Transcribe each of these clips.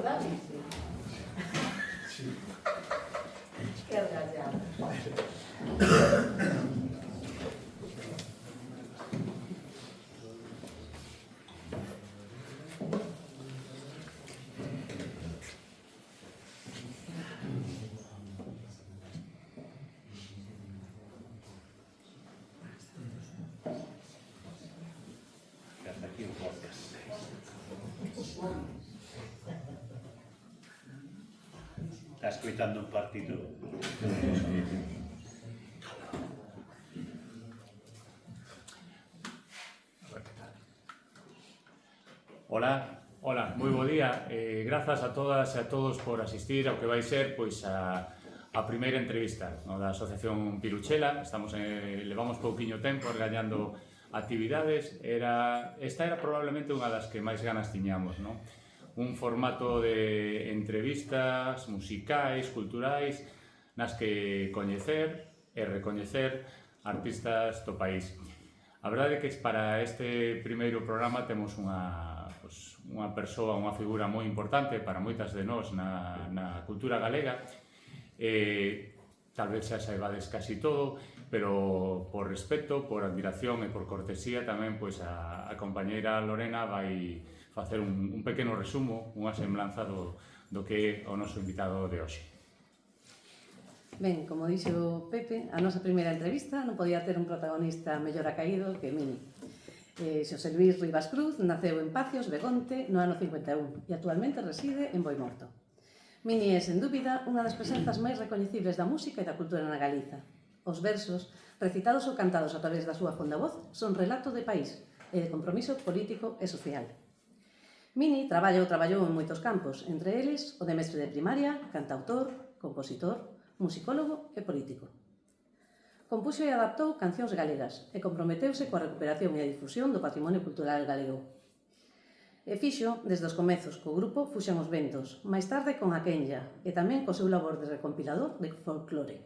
verdade? Sí. Que rayado. Hasta aquí un podcast. Está escoitando un partido. Hola, moi bo día. Grazas a todas e a todos por asistir ao que vai ser pois a primeira entrevista da Asociación Piruchela. Levamos pouquiño tempo organizando actividades. Esta era probablemente unha das que máis ganas tiñamos, non? Un formato de entrevistas musicais, culturais, nas que coñecer e recoñecer artistas do país. A verdade é que para este primeiro programa temos unha persoa, unha figura moi importante para moitas de nós na cultura galega. Tal vez xa saibades casi todo, pero por respeto, por admiración e por cortesía tamén pois a compañeira Lorena vai facer un pequeno resumo, unha semblanza do que é o noso invitado de hoxe. Ben, como dixo Pepe, a nosa primeira entrevista non podía ter un protagonista mellor acaído que Mini. Xosé Luís Rivas Cruz naceu en Pacios, Begonte, no ano 51 e actualmente reside en Boimorto. Mini é, sen dúbida, unha das presenzas máis recoñecibles da música e da cultura na Galiza. Os versos, recitados ou cantados a través da súa fonda voz, son relato de país e de compromiso político e social. Mini traballou en moitos campos, entre eles o de mestre de primaria, cantautor, compositor, musicólogo e político. Compuxo e adaptou cancións galegas e comprometeuse coa recuperación e a difusión do patrimonio cultural galego. E fixo desde os comezos co grupo Fuxan os Ventos, máis tarde con a Quenya e tamén co seu labor de recompilador de folclore.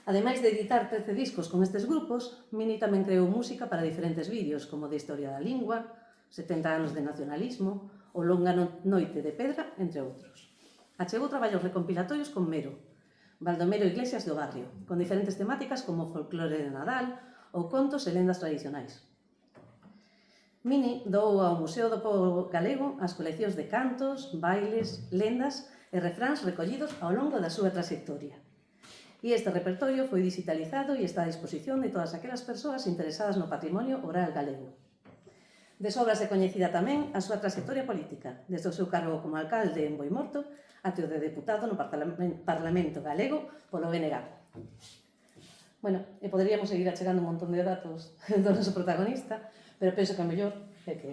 Ademais de editar 13 discos con estes grupos, Mini tamén creou música para diferentes vídeos como de Historia da Lingua, 70 anos de nacionalismo, o Longa noite de Pedra, entre outros. Achegou traballos recompilatorios con Mero, Baldomero Iglesias do Barrio, con diferentes temáticas como folclore de Nadal ou contos e lendas tradicionais. Mini doou ao Museo do Pobo Galego as coleccións de cantos, bailes, lendas e refráns recollidos ao longo da súa trayectoria. E este repertorio foi digitalizado e está a disposición de todas aquelas persoas interesadas no patrimonio oral galego. De sobras é coñecida tamén a súa trayectoria política, desde o seu cargo como alcalde en Boimorto até o de deputado no Parlamento Galego polo BNG. Bueno, e poderíamos seguir achegando un montón de datos do noso protagonista, pero penso que a mellor é que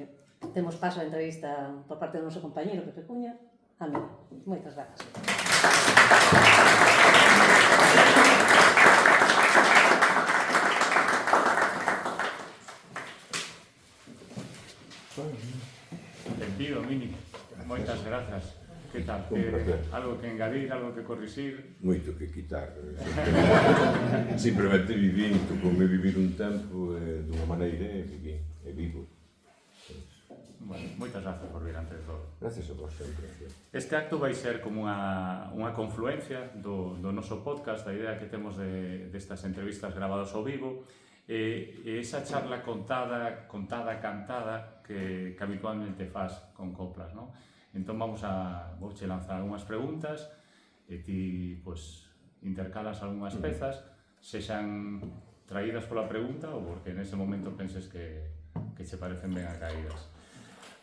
temos paso a entrevista por parte do noso compañeiro Pepe Cuña a mí. Moitas grazas. Benvido, Mini. Moitas grazas. Que tal? Algo que engadir, algo que corrixir? Moito que quitar. Simplemente vivín, tocoume vivir un tempo dunha maneira e vivo. Bueno, moitas grazas por vir antes de todo. Gracias a vos sempre. Este acto vai ser como unha confluencia do noso podcast, da idea que temos destas entrevistas grabadas ao vivo, e esa charla contada, cantada, que habitualmente faz con coplas, non? Entón vouche lanzar algunhas preguntas e ti, pois, intercalas algunhas pezas, sexan traídas pola pregunta ou porque nese momento penses que che parecen ben acaídas.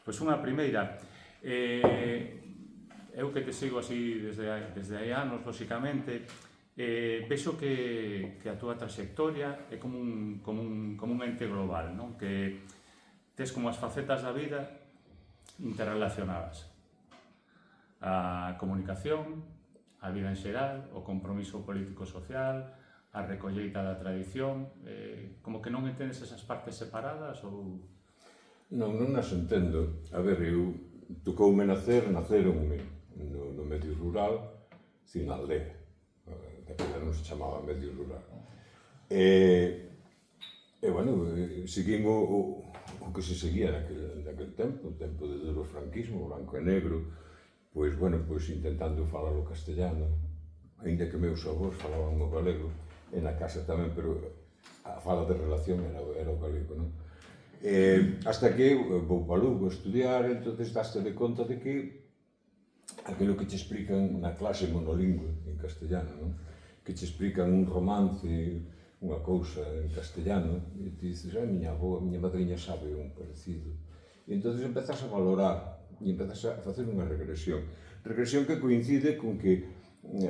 Pois unha primeira, eu que te sigo así desde hai anos, lóxicamente, vexo que a túa trayectoria é como un ente global, non? Que tes como as facetas da vida interrelacionadas. A comunicación, a vida en xeral, o compromiso político-social, a recolleita da tradición, como que non entendes esas partes separadas ou... Non as entendo. A ver, eu tocoume naceronme no medio rural, sin aldea. Daquela non se chamaba medio rural. E, bueno, seguín o que se seguía naquel tempo, o tempo do franquismo, branco e negro, pois, bueno, pois intentando falar o castellano, ainda que meus avós falaban o galego, e na casa tamén, pero a fala de relación era o galego, non? Hasta que vou para Lugo a estudiar, entón daste de conta de que aquilo que te explican na clase monolingüe en castellano, non? Que te explican un romance, unha cousa en castellano, e ti dices, miña avó, a miña madriña sabe un parecido. E entón empezas a valorar, e empezas a facer unha regresión. Regresión que coincide con que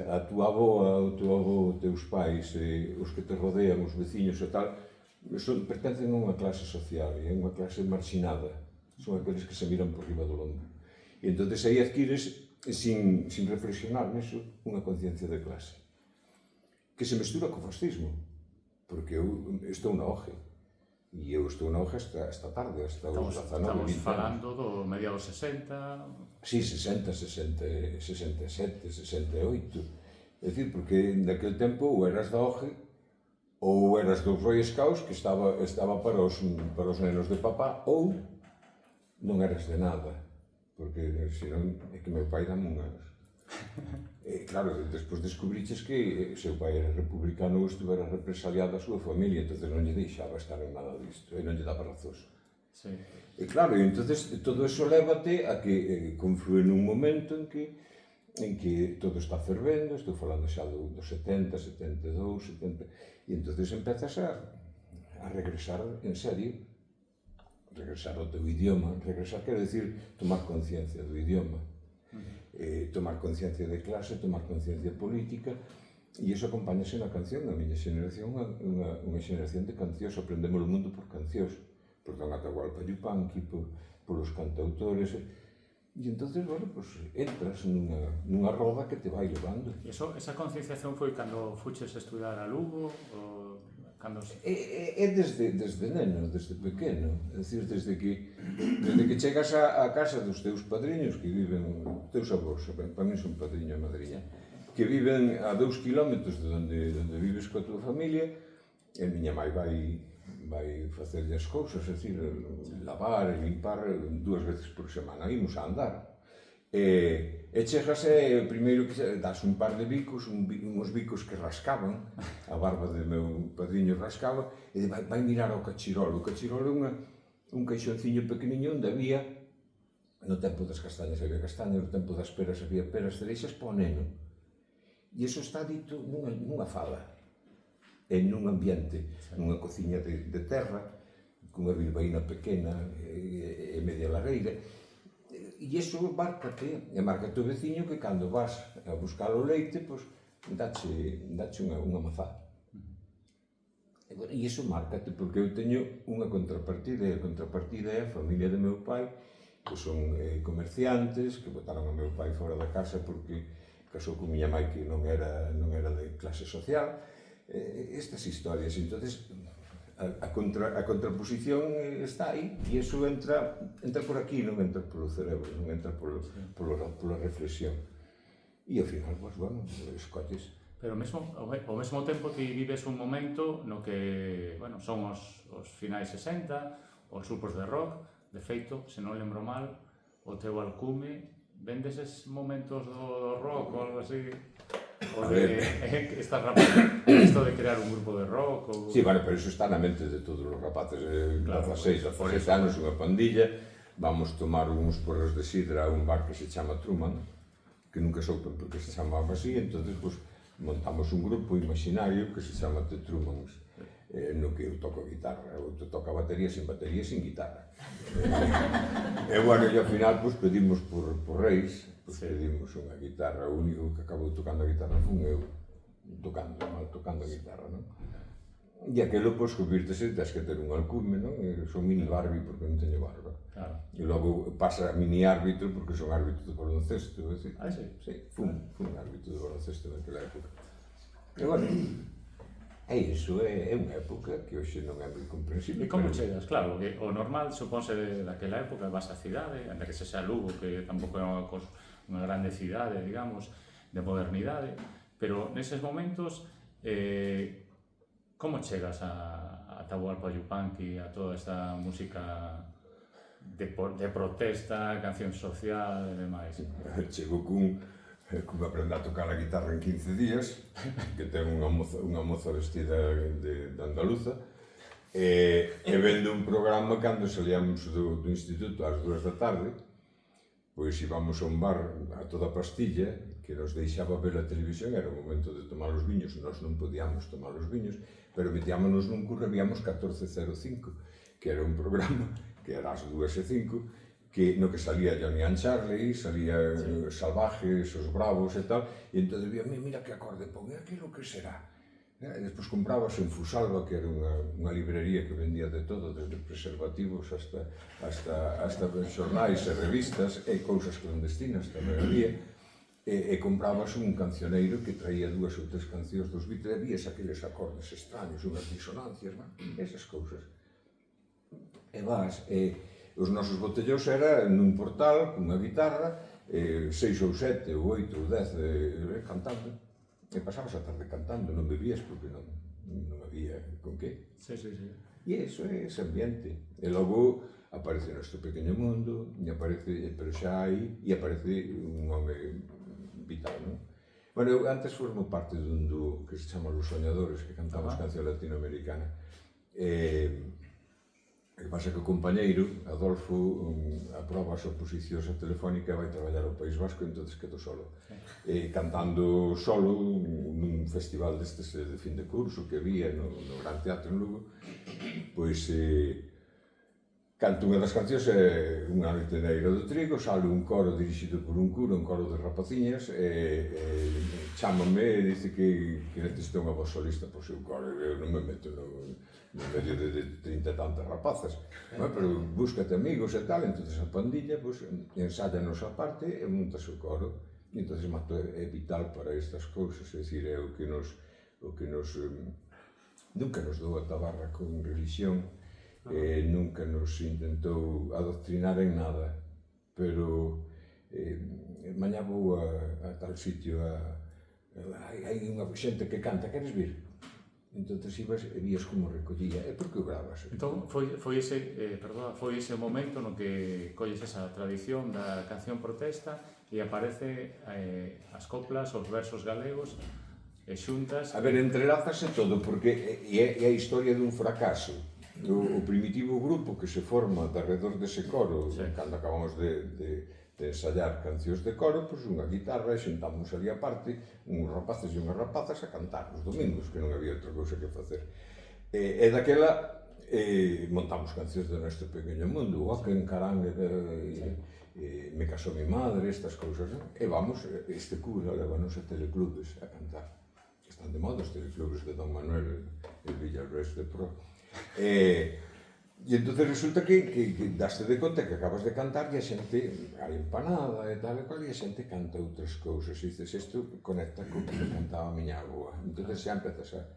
a tua avoa, o teu avó, os teus pais, os que te rodean, os veciños e tal, pertencen a unha clase social, e a unha clase marxinada. Son aqueles que se miran por riba do lombo. E entón aí adquires, sin reflexionar nisso, unha conciencia de clase. Que se mestura co fascismo, porque eu estou na OGE, e eu estou na OGE esta tarde, hasta os 19, 20 anos. Estamos falando do mediados 60... Sí, 60, 67, 68. É dicir, porque naquele tempo ou eras da OGE ou eras dos Boy Scouts, que estaba para os nenos de papá, ou non eras de nada, porque senón é que meu pai dame unhas. Claro, despois descubriches que seu pai era republicano ou estuvera represaliado a súa familia, entón non lle deixaba estar en nada disto, e non lle daba razóns. Sí. E claro, entón todo eso lévate a que conflúe nun momento en que todo está fervendo, estou falando xa dos 70, 72, 70, e entón empezas a regresar en serio, regresar ao teu idioma, regresar quer decir tomar conciencia do idioma, tomar conciencia de clase, tomar conciencia política, e iso acompáñase na canción. A miña xeneración unha xeneración de cancións, aprendemos o mundo por cancións, por Don Atahualpa Yupanqui, polos cantautores, e entón, bueno, pues, entras nunha roda que te vai levando. E esa concienciación foi cando fuches a estudar a Lugo? É desde neno, desde pequeno, é dicir, desde que chegas á casa dos teus padriños que viven, teus avós, para mí son padriño e madriña, que viven a 2 kilómetros de onde vives coa tua familia, e miña mãe vai facerlle as cousas, é dicir, lavar e limpar 2 veces por semana, imos a andar. E chegas e primeiro que das un par de bicos, uns bicos que rascaban, a barba de meu padriño rascaba, e vai mirar ao cachirolo. O cachirolo é un caixonciño pequeniño onde había, no tempo das castañas había castañas, no tempo das peras había peras, cereixas para o neno. E iso está dito nunha fala, en nun ambiente, nunha cociña de terra, cunha bilbaína pequena e media lareira. E iso márcate, e márcate o veciño que cando vas a buscar o leite, pois, dache unha mazá. E iso márcate, porque eu teño unha contrapartida, e a contrapartida é a familia de meu pai, que son comerciantes, que botaron a meu pai fora da casa porque casou con miña mãe que non era de clase social. Estas historias, entonces a contraposición está aí, e iso entra por aquí, non entra polo cerebro, non entra pola reflexión, e ao final, pues, bueno, escolles. Pero ao mesmo tempo ti vives un momento no que, bueno, son os finais 60, os grupos de rock, de feito, se non lembro mal, o teu alcume, vendes eses momentos do rock ou algo así? O de estas rapaces, isto de crear un grupo de rock? Sí, bueno, pero iso está na mente de todos os rapaces, 16, 17 anos, unha pandilla, vamos tomar uns porros de sidra a un bar que se chama Truman, que nunca soupen porque se chamaba así, entón, pues, montamos un grupo imaginario que se chama The Trumans, no que eu toco guitarra, outro toca batería sin guitarra. E, bueno, e ao final, pues, pedimos por reis, pues, pedimos unha guitarra, o único que acabou tocando a guitarra fun eu, tocando a guitarra, non? E aquilo, pois, convírtese, tens que ter un alcume, non? Son mini Barbie porque non teño barba. Claro. E logo pasa a mini árbitro porque son árbitro de baloncesto, é dicir. Ah, sí? Sí, fun árbitro de baloncesto naquela época. E, bueno, é iso, é unha época que hoxe non é moi comprensible. E como chegas? Claro, que o normal, supónse, daquela época, vas á cidade, anda que se xa Lugo, que tampouco é unha grande cidade, digamos, de modernidade, pero neses momentos, como chegas a Atahualpa Yupanqui, a toda esta música de protesta, canción social e demais. Chego cunha aprenda a tocar a guitarra en 15 días, que ten unha moza vestida de andaluza, e vendo un programa cando salíamos do instituto ás 2 da tarde, pois íbamos a un bar a toda pastilla, que nos deixaba ver a televisión, era o momento de tomar os viños, nós non podíamos tomar os viños, pero metíamonos nun curro e víamos 1405, que era un programa que era ás 2:05, no que salía Johnny and Charlie, salía Salvajes, os Bravos e tal, e entón debía, mira que acorde pon, aquilo que será. E despois comprabas en Fusalva, que era unha librería que vendía de todo, desde preservativos hasta xornais e revistas, e cousas clandestinas tamén había, e comprabas un cancioneiro que traía 2 ou 3 cancións dos Beatles, e vías aqueles acordes extraños, unhas disonancias, esas cousas. E vas, os nosos botellós era nun portal, cunha guitarra, 6 ou 7 ou 8 ou 10 cantando, e pasabas a tarde cantando, non bebías porque non había con que. Sí. E iso é ese ambiente. E logo aparece Nuestro Pequeño Mundo, pero xa aí, e aparece un home vital, non? Bueno, eu antes formo parte dun dúo que se chama Los Soñadores, que cantamos canción latinoamericana. O que pasa que o compañeiro, Adolfo, aproba as oposicións a Telefónica e vai traballar ao País Vasco, entón quedo solo. Cantando solo nun festival destes de fin de curso que había no Gran Teatro en Lugo, pois canto unha das cancións é Unha noite negra do trigo, sale un coro dirixido por un curo, un coro de rapaciñas, chámame e dice que necesita unha voz solista por seu coro, eu non me meto no medio de 30 e tantas rapazas, pero búscate amigos e tal, entón a pandilla ensáyanos a parte e montas o coro, e entón mato é vital para estas cousas, é dicir, é o que nos nunca nos dou a tabarra con religión, nunca nos intentou adoctrinar en nada, pero mañá vou a tal sitio, hai unha xente que canta, queres vir? Entón ibas e vías como recollía, e por que o gravas? Entón foi ese momento no que colles esa tradición da canción protesta e aparece as coplas, os versos galegos e xuntas. A ver, entrelázase todo, porque é a historia dun fracaso. O primitivo grupo que se forma alrededor dese coro, cando acabamos de ensayar cancións de coro, pois unha guitarra e xentamos ali a parte, uns rapaces e unhas rapazas a cantar os domingos, que non había outra cousa que facer. E daquela montamos cancións de Nuestro Pequeño Mundo, O que encarangue, Me casó mi madre, estas cousas, e vamos, este cura levanos a teleclubes a cantar. Están de moda os teleclubes de Don Manuel e Villarreal de Pro. E entón resulta que daste de conta que acabas de cantar e a xente, a empanada e tal e cual, e a xente canta outras cousas, e dices, isto conecta con que cantaba a miña avoa. Entón xa empezas a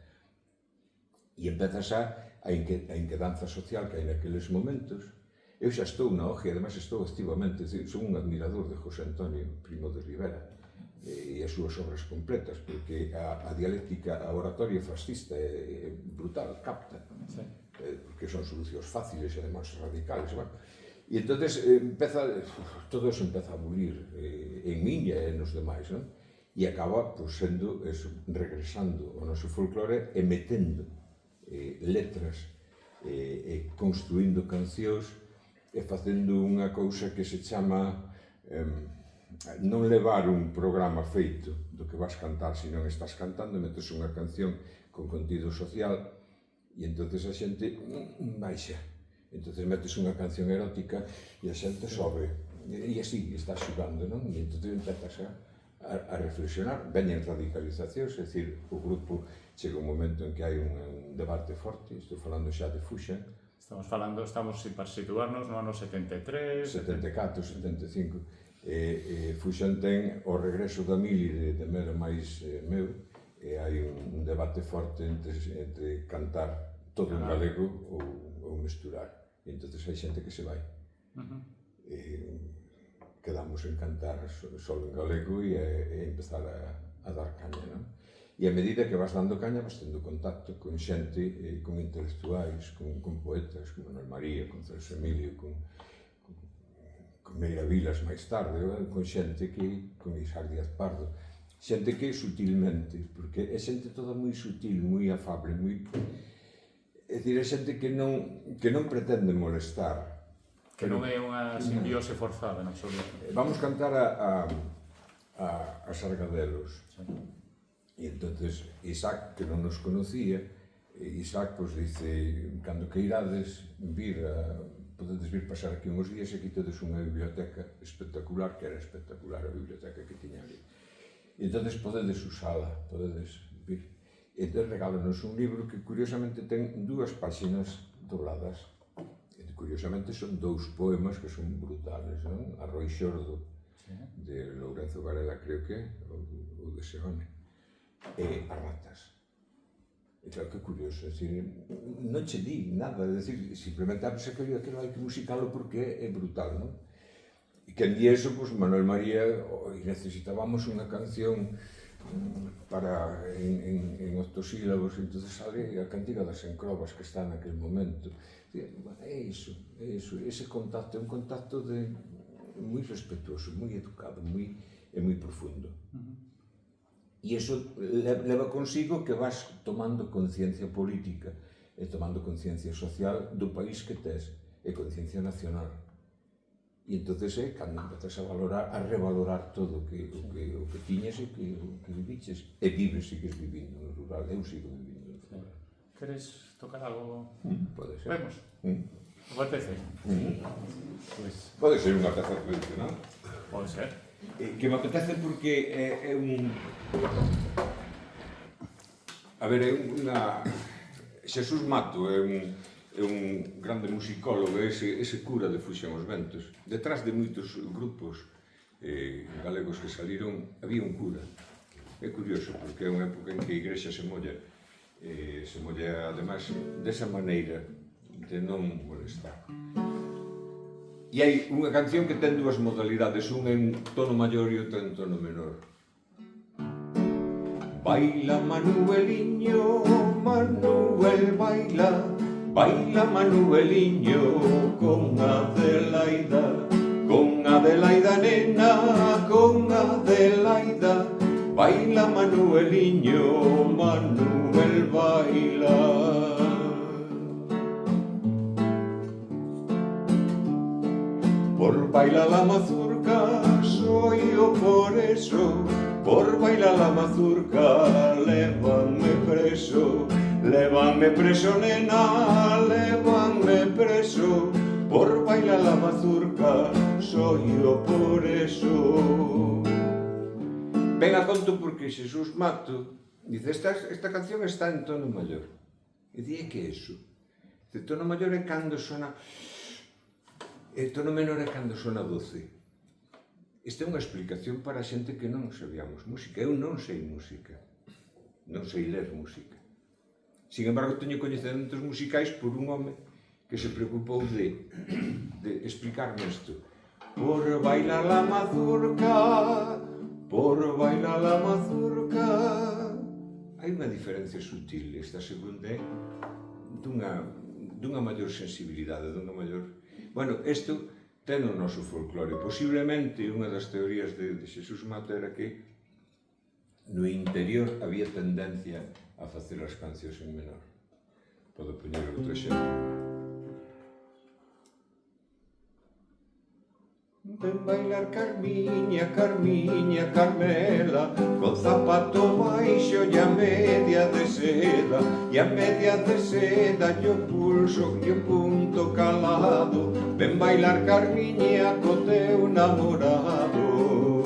inquedanza social que hai naqueles momentos. Eu xa estou na OGE, ademais estou activamente, son un admirador de José Antonio Primo de Rivera e as súas obras completas, porque a dialéctica, a oratoria fascista é brutal, capta, porque son solucións fáciles e además radicales. E entón todo eso empeza a bulir en min e nos demais, e acaba sendo regresando ao noso folclore e metendo letras e construindo cancións e facendo unha cousa que se chama non levar un programa feito do que vas cantar, senón estás cantando, metes unha canción con contido social e entonces a xente baixa, entonces metes unha canción erótica e a xente sobe, e así estás xugando, non? E entonces empezas a reflexionar, veñen radicalizacións, é dicir, o grupo chega un momento en que hai un debate forte, estou falando xa de Fuxan. Estamos para situarnos no ano 73... 74, 75. Fuxan ten o regreso da Mili de Mero máis meu, e hai un debate forte entre cantar todo en galego ou mesturar. E entón hai xente que se vai. Quedamos en cantar solo en galego e empezar a dar caña, non? E a medida que vas dando caña vas tendo contacto con xente, con intelectuais, con poetas, con Manuel María, con Celso Emilio, con Meira Vilas máis tarde, con xente que, con Isaac Díaz Pardo, xente que sutilmente, porque é xente toda moi sutil, moi afable, moi... É dicir, é xente que non pretende molestar. Que non é unha simbiose forzada, en absoluto. Vamos cantar a Sargadelos. Sí. E entonces Isaac, que non nos conocía, Isaac pues dice, cando que irades vir podedes vir pasar aquí uns días e aquí tedes unha biblioteca espectacular, que era espectacular a biblioteca que tiña ali. E entonces podedes usala, podedes vir. E entonces regálanos un libro que curiosamente ten 2 páxinas dobladas. E curiosamente son 2 poemas que son brutales, non? Arroi Xordo, de Lourenzo Varela, creo que, ou de Seone, e As ratas. E claro que curioso, é dicir, non che di nada, é dicir, simplemente se quería que non hai que musicalo porque é brutal, non? E que en di eso, pues, Manuel María, e necesitábamos unha canción para en octosílabos, entonces sale a Cantiga das Encrobas que está naquel momento. É iso, ese contacto, é un contacto moi respetuoso, moi educado, moi profundo. E iso leva consigo que vas tomando conciencia política e tomando conciencia social do país que tes e conciencia nacional. E entonces é cando empezas a valorar, a revalorar todo o que tiñes e o que viviches. E vives, sigues vivindo no rural. Eu sigo vivindo no rural. Queres tocar algo? Pode ser. Vemos. O apetece? Pode ser unha peza tradicional. Pode ser. Que me apetece porque é un... A ver, é unha... Xesús Mato é un grande musicólogo, ese cura de Fuxen os Ventos. Detrás de moitos grupos galegos que saliron, había un cura. É curioso, porque é unha época en que a igrexa se molla ademais desa maneira de non molestar. E hai unha canción que ten 2 modalidades, un en tono maior e outra en tono menor. Baila Manueliño, Manuel baila, baila Manueliño con Adelaida nena, con Adelaida. Baila Manueliño, Manuel baila. Por bailar la mazurca soy yo por eso, por bailar la mazurca lévanme preso, nena, lévanme preso, por bailar la mazurca soy yo por eso. Ven a conto porque Xesús Mato dice, esta canción está en tono maior. E di, que é iso? De tono maior é cando sona... E tono menor é cando sona doce. Esta é unha explicación para a xente que non sabíamos música. Eu non sei música. Non sei ler música. Sin embargo, teño coñecementos musicais por un home que se preocupou de explicarme isto. Por bailar la mazurca, por bailar la mazurca. Hai unha diferencia sutil. Esta segunda é dunha maior sensibilidade, dunha maior... Bueno, isto ten o noso folclore. Posiblemente, unha das teorías de Xesús Mato era que no interior había tendencia a facer as cancións en menor. Podo poñer outro exemplo. Ven bailar Carmiña, Carmiña, Carmela, con zapato baixo e a media de seda, e a media de seda e o pulso e o punto calado. Ven bailar Carmiña co teu namorado.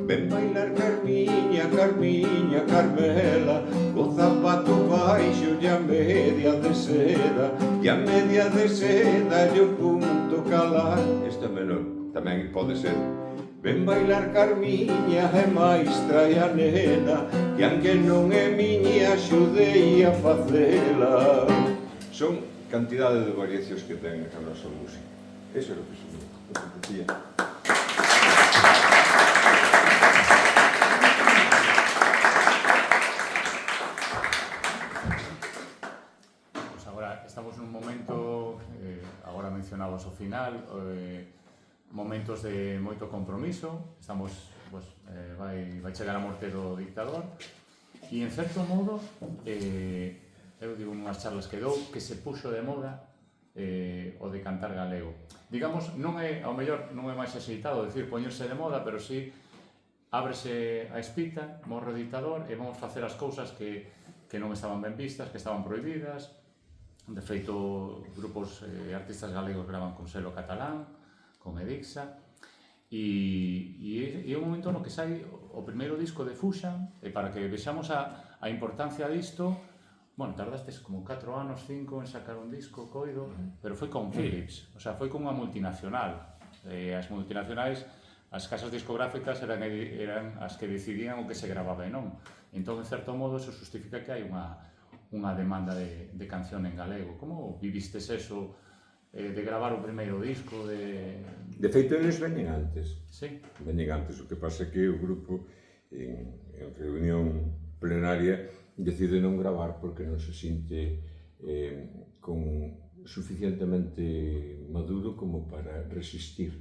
Ven bailar Carmiña, Carmiña, Carmela, con zapato baixo e a media de seda, e a media de seda e o punto calar. Isto é menor, tamén pode ser. Ven bailar Carmiña e máis trae a nena, que aunque non é miña axudei a facela. Son cantidade de variacións que ten a nosa música. Eso é o que son. Estamos nun momento, agora mencionabas o final, momentos de moito compromiso, estamos, vai chegar a morte do dictador, e en certo modo, eu digo unhas charlas que dou, que se puxo de moda o de cantar galego. Digamos, non é, ao mellor, non é máis axeitado decir poñerse de moda, pero sí ábrese a espita, morre o dictador e vamos facer as cousas que non estaban ben vistas, que estaban prohibidas. De feito, grupos artistas galegos gravan con selo catalán, con Edixa, e é un momento no que sai o primeiro disco de Fuxan, e para que vexamos a importancia disto, bueno, tardastes como 4 anos, 5 en sacar un disco, coido, pero foi con Philips, o sea, foi con unha multinacional. As multinacionais, as casas discográficas eran as que decidían o que se grababa e non. Entón, en certo modo, eso justifica que hai unha demanda de canción en galego. Como vivistes eso de gravar o primeiro disco? De feito, eles veñen antes. Sí. Veñen antes. O que pasa é que o grupo, en reunión plenaria, decide non gravar porque non se sinte con suficientemente maduro como para resistir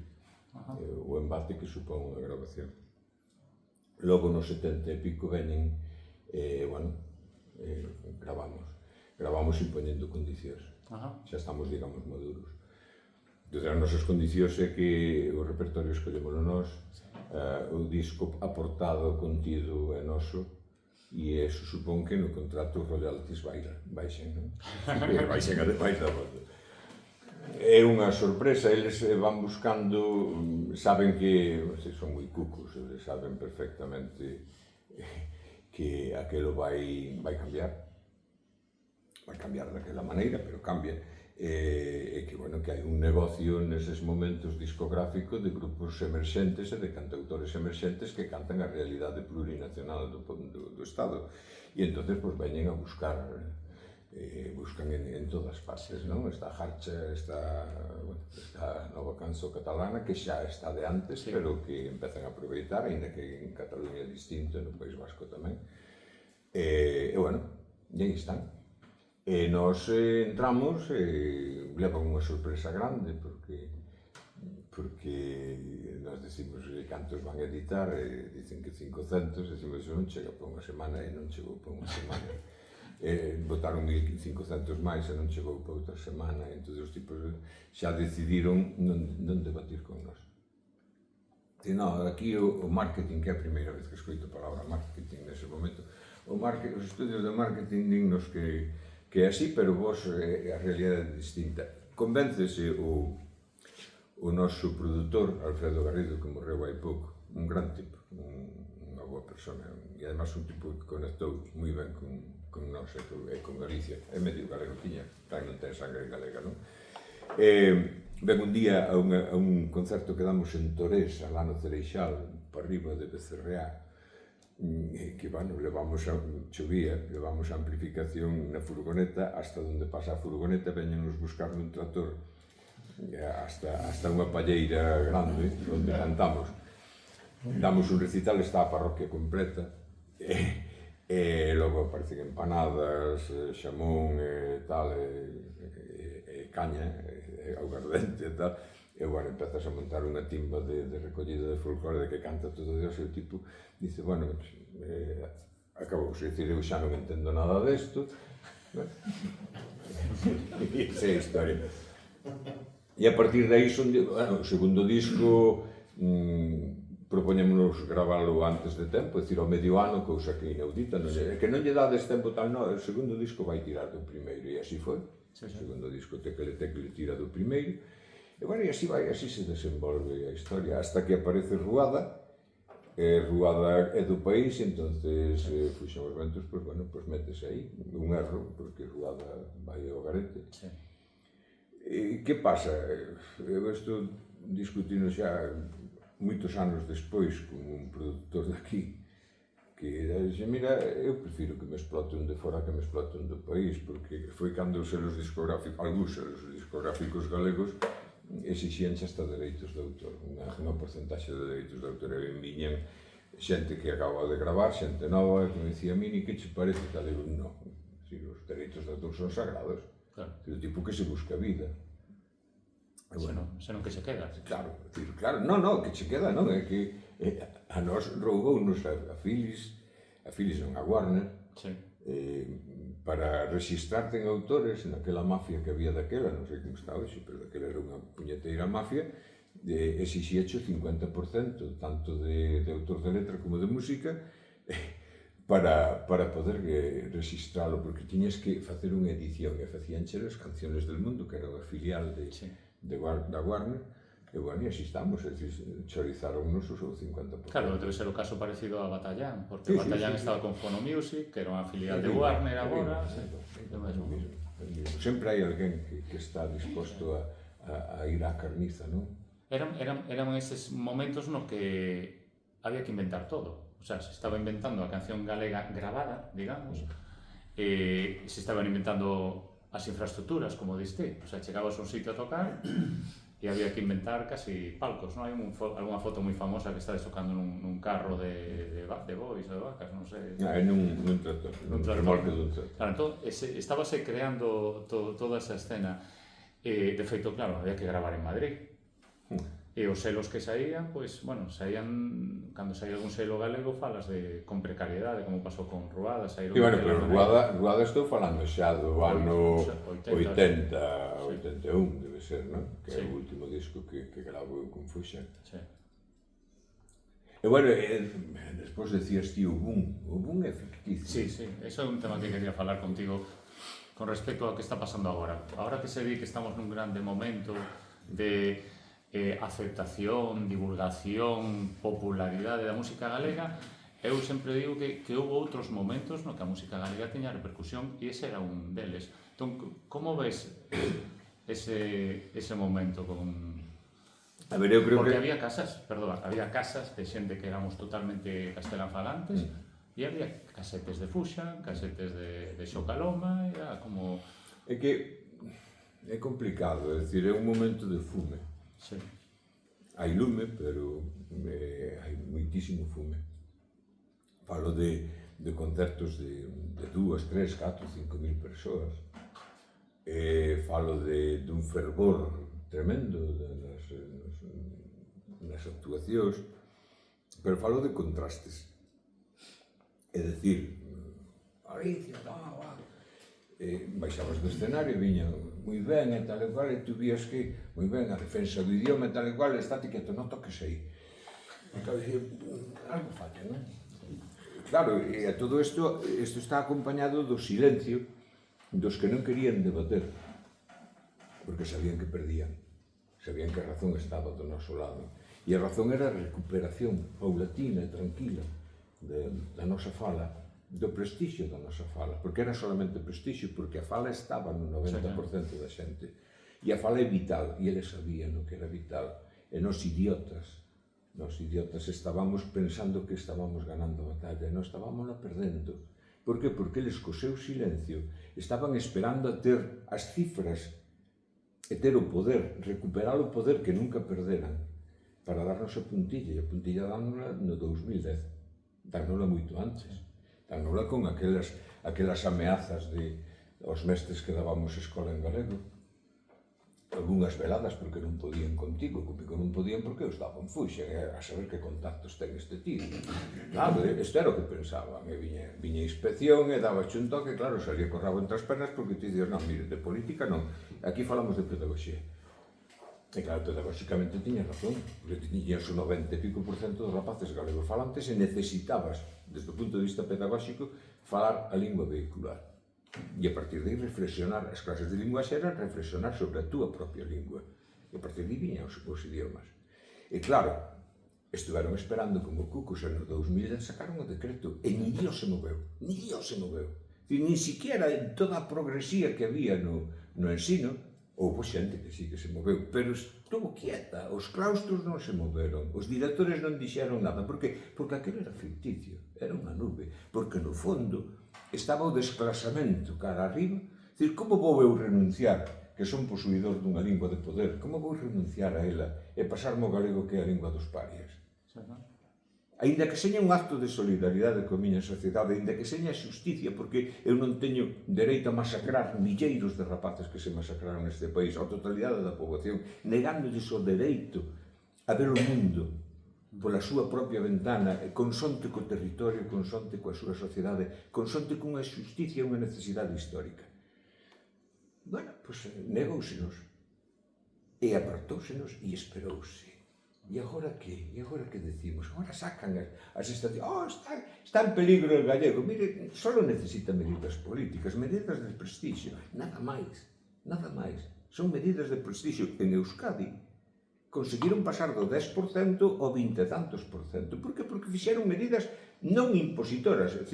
o embate que supón a grabación. Logo, nos 70 e pico, veñen, gravamos impoñendo condicións. Xa estamos, digamos, maduros. Entón, as nosas condicións é que o repertorio escollémolo nós, o disco aportado, contido é noso, e eso supón que no contrato os royalties baixen, non? Baixen ademais da volta. É unha sorpresa, eles van buscando, saben que son moi cucos, eles saben perfectamente que aquelo vai cambiar daquela maneira, pero cambia, e que, bueno, que hai un negocio neses momentos discográfico de grupos emerxentes e de cantautores emerxentes que cantan a realidade plurinacional do Estado, e entonces, pois, veñen a buscan en todas partes, non? Está Harcha, está a nova canción catalana, que xa está de antes, pero que empezan a aproveitar, ainda que en Cataluña é distinto, no País Vasco tamén. E, bueno, e aí están. E nós entramos e levan unha sorpresa grande, porque nós decimos cantos van a editar, e dicen que 500, decimos que non chega para unha semana, e non chegou para unha semana. Botaron 1.500 máis e non chegou para outra semana, e entón os tipos xa decidiron non debatir con nós. Aquí o marketing, que é a primeira vez que escoito a palabra marketing nese momento, os estudios de marketing dignos que é así, pero vos a realidade é distinta. Convéncese o noso produtor, Alfredo Garrido, que morreu hai pouco, un gran tipo, unha boa persona, e además un tipo que conectou moi ben con nós e con Galicia. É medio galego, non ten sangre galega, non? Ven un día a un concerto que damos en Torés, alá no Cereixal, para arriba de Becerreá, que, bueno, chovía, levamos a amplificación na furgoneta, hasta onde pasa a furgoneta, veñenos buscar nun trator, hasta unha palleira grande, onde cantamos. Damos un recital, está a parroquia completa, e logo aparecen empanadas, xamón, tal, caña, augardente e tal, e, bueno, empezas a montar unha timba de recollida de folclore de que canta todo Dios, e o tipo dice, bueno, acabou, se dicir, eu xa non entendo nada desto, e esa é a historia. E a partir de aí, o segundo disco, propoñémonos gravalo antes de tempo, é dicir, ao medio ano, cousa que inaudita, que non lle dades tempo tal, non, o segundo disco vai tirar do primeiro, e así foi. O segundo disco tecle tira do primeiro, e, bueno, e así se desenvolve a historia, hasta que aparece Ruada, Ruada é do país, e entonces Fuxan os Ventos, pois, bueno, pois métese aí, un erro, porque Ruada vai ao garete. E que pasa? Eu estou discutindo xa moitos anos despois con un produtor daqui, que dixe, mira, eu prefiro que me exploten de fora que me exploten do país, porque foi cando os selos discográficos, algúns selos discográficos galegos, exixían hasta dereitos de autor, unha porcentaxe de dereitos de autor, e viñan xente que acaba de gravar, xente nova, que me dicía, Mini, que che parece? E tal, eu, non, os dereitos de autor son sagrados, o tipo que se busca vida. senón que se queda. Claro, non, que che queda, non, é que a nós roubounos a Philips non, a Warner, Sí. para registrarte en autores naquela mafia que había daquela, non sei como está hoxe, pero daquela era unha puñeteira mafia, exixíache o 50% tanto de autor de letra como de música para poder registralo, porque tiñes que facer unha edición e facíanche as Canciones del Mundo, que era unha filial da Warner, e bueno, e así estamos, é dicir, chorizáronnos o 50%. Claro, debe ser o caso parecido a Batallán, porque Batallán estaba con Phono Music, que era unha filial de Warner agora. Sempre hai alguén que está disposto a ir á carniza, non? Eran eses momentos no que había que inventar todo. O sea, se estaba inventando a canción galega grabada, digamos, se estaban inventando as infraestructuras, como diste. O sea, chegabas a un sitio a tocar e había que inventar casi palcos, non? Hai algunha foto moi famosa que está tocando nun carro de bois ou de vacas, non sei. Nun tractor, nun remolque dun tractor. Claro, entón, estábase creando toda esa escena. De feito, claro, había que gravar en Madrid. E os selos que saían, pois, bueno, saían, cando saía algún selo galego, falas con precariedade, como pasou con Ruada, saíron... E, bueno, pero Ruada estou falando xa do ano 80, 81, debe ser, non? Que é o último disco que gravo con Fusion. E, bueno, despois decías ti o boom é ficticio. Sí, eso é un tema que quería falar contigo con respecto ao que está pasando agora. Agora que se di que estamos nun grande momento de aceptación, divulgación, popularidade da música galega, eu sempre digo que houve outros momentos no que a música galega teña repercusión e ese era un deles. Entón, como ves ese momento con... A ver, eu creo porque que... había casas de xente que éramos totalmente castelanfalantes e había casetes de Fuxan, casetes de Xocaloma, era como... É que é complicado, é dicir, é un momento de fume. Sí. Hai lume, pero hai moitísimo fume. Falo de concertos de 2, 3, 4, 5 mil persoas. Falo dun fervor tremendo nas actuacións, pero falo de contrastes. É dicir, Alicia, baixabas do escenario e viñan moi ben e tal e cual, e tu vías que moi ben a defensa do idioma e tal e cual, estate quieto, non toques aí. E claro, dicía, algo falla, non? Claro, e a todo isto está acompañado do silencio dos que non querían debater, porque sabían que perdían, sabían que a razón estaba do noso lado. E a razón era a recuperación paulatina e tranquila da nosa fala, do prestixio da nosa fala, porque era solamente prestixio, porque a fala estaba no 90% da xente. E a fala é vital, e eles sabían o que era vital. E nos idiotas estábamos pensando que estábamos ganando a batalla, e non estábamos perdendo. Por que? Porque eles, co seu silencio, estaban esperando a ter as cifras e ter o poder, recuperar o poder que nunca perderan, para darnos a puntilla, e a puntilla dánola no 2010, dánola moito antes. Dánola con aquelas ameazas aos mestres que dábamos escola en galego. Algúnas veladas porque non podían contigo, comigo non podían porque os daban fuxe, a saber que contactos ten este tío. Claro, isto era o que pensaban, e viña a inspección e daba un toque, claro, salía co rabo entre as pernas porque ti dices, non, mire, de política non, aquí falamos de pedagogía. E claro, pedagóxicamente tiñas razón, porque tiñas o 90 e pico % dos rapaces galegos falantes e necesitabas, desde o punto de vista pedagóxico, falar a lingua vehicular. E a partir de aí reflexionar, as clases de linguaxe eran reflexionar sobre a túa propia lingua. E a partir de aí viñan os idiomas. E claro, estiveron esperando como cucos e no 2000 sacaron o decreto e ni Dios se moveu, ni Dios se moveu. Ni siquiera en toda a progresía que había no ensino, houve xente que sí que se moveu, pero estuvo quieta, os claustros non se moveron, os directores non dixeron nada. Por que? Porque aquilo era ficticio, era unha nube, porque no fondo estaba o desclasamento cara arriba. Dicir, como vou eu renunciar, que son posuidor dunha lingua de poder, como vou renunciar a ela e pasarme o galego que é a lingua dos parias? Aínda que seña un acto de solidaridade coa miña sociedade, aínda que seña xusticia, porque eu non teño dereito a masacrar milleiros de rapaces que se masacraron neste país, a totalidade da poboación, negándolles o dereito a ver o mundo pola súa propia ventana, consonte co territorio, consonte coa súa sociedade, consonte cunha xusticia e unha necesidade histórica. Bueno, pois negóusenos, e apartóusenos e esperouse. E agora que? E agora que decimos? Agora sacan as estacións. Está en peligro el gallego. Mire, só necesita medidas políticas, medidas de prestigio. Nada máis, nada máis. Son medidas de prestigio. En Euskadi conseguiron pasar do 10% ao 20 e tantos %. Por que? Porque fixeron medidas non impositoras. É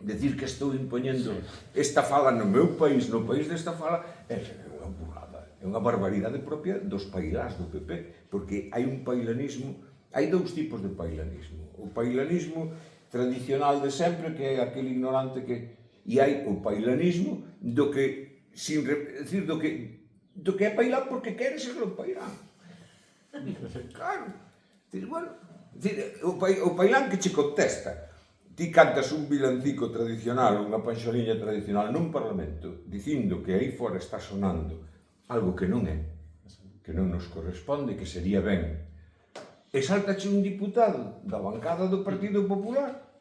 dicir que estou impoñendo esta fala no meu país, no país desta fala, é unha burrada. É unha barbaridade propia dos pailás do PP, porque hai un pailanismo, hai dous tipos de pailanismo. O pailanismo tradicional de sempre, que é aquele ignorante que... E hai o pailanismo do que, decir, do que é pailán porque quere serlo pailán. Claro. Bueno, o pailán que che contesta. Ti cantas un vilancico tradicional, unha panxoliña tradicional nun parlamento, dicindo que aí fora está sonando algo que non é, que non nos corresponde, que sería ben. E saltache un diputado da bancada do Partido Popular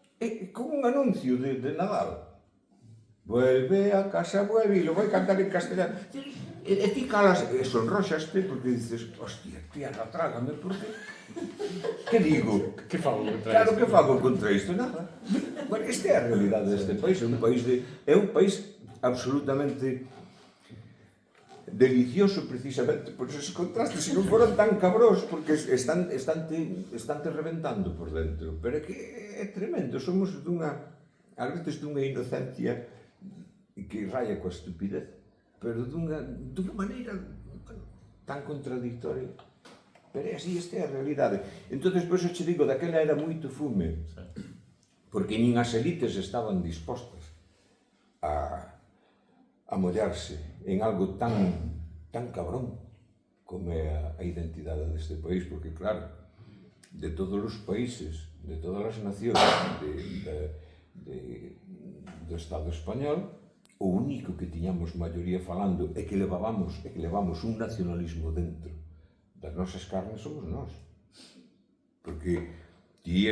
con un anuncio de Nadal. Vuelve a casa, vuelve, e lo vai cantar en castellano. E ti calas, e sonroxaste, porque dices, hostia, tierra, trágame, porque... Que digo? Que fago contra isto? Claro, que fago contra isto? Nada. Bueno, esta é a realidade deste país, é un país absolutamente delicioso precisamente por esos contrastes, se non foran tan cabros, porque estante reventando por dentro, pero é que é tremendo, somos a veces dunha inocencia que raya coa estupidez, pero dunha maneira tan contradictoria, pero é así, esta é a realidade. Entón, por eso che digo, daquela era moito fume, porque nin as elites estaban dispostas a mollarse en algo tan cabrón como é a identidade deste país, porque claro, de todos os países, de todas as nacións do Estado español, o único que tiñamos maioría falando e que levamos un nacionalismo dentro das nosas carnes somos nós. Porque ti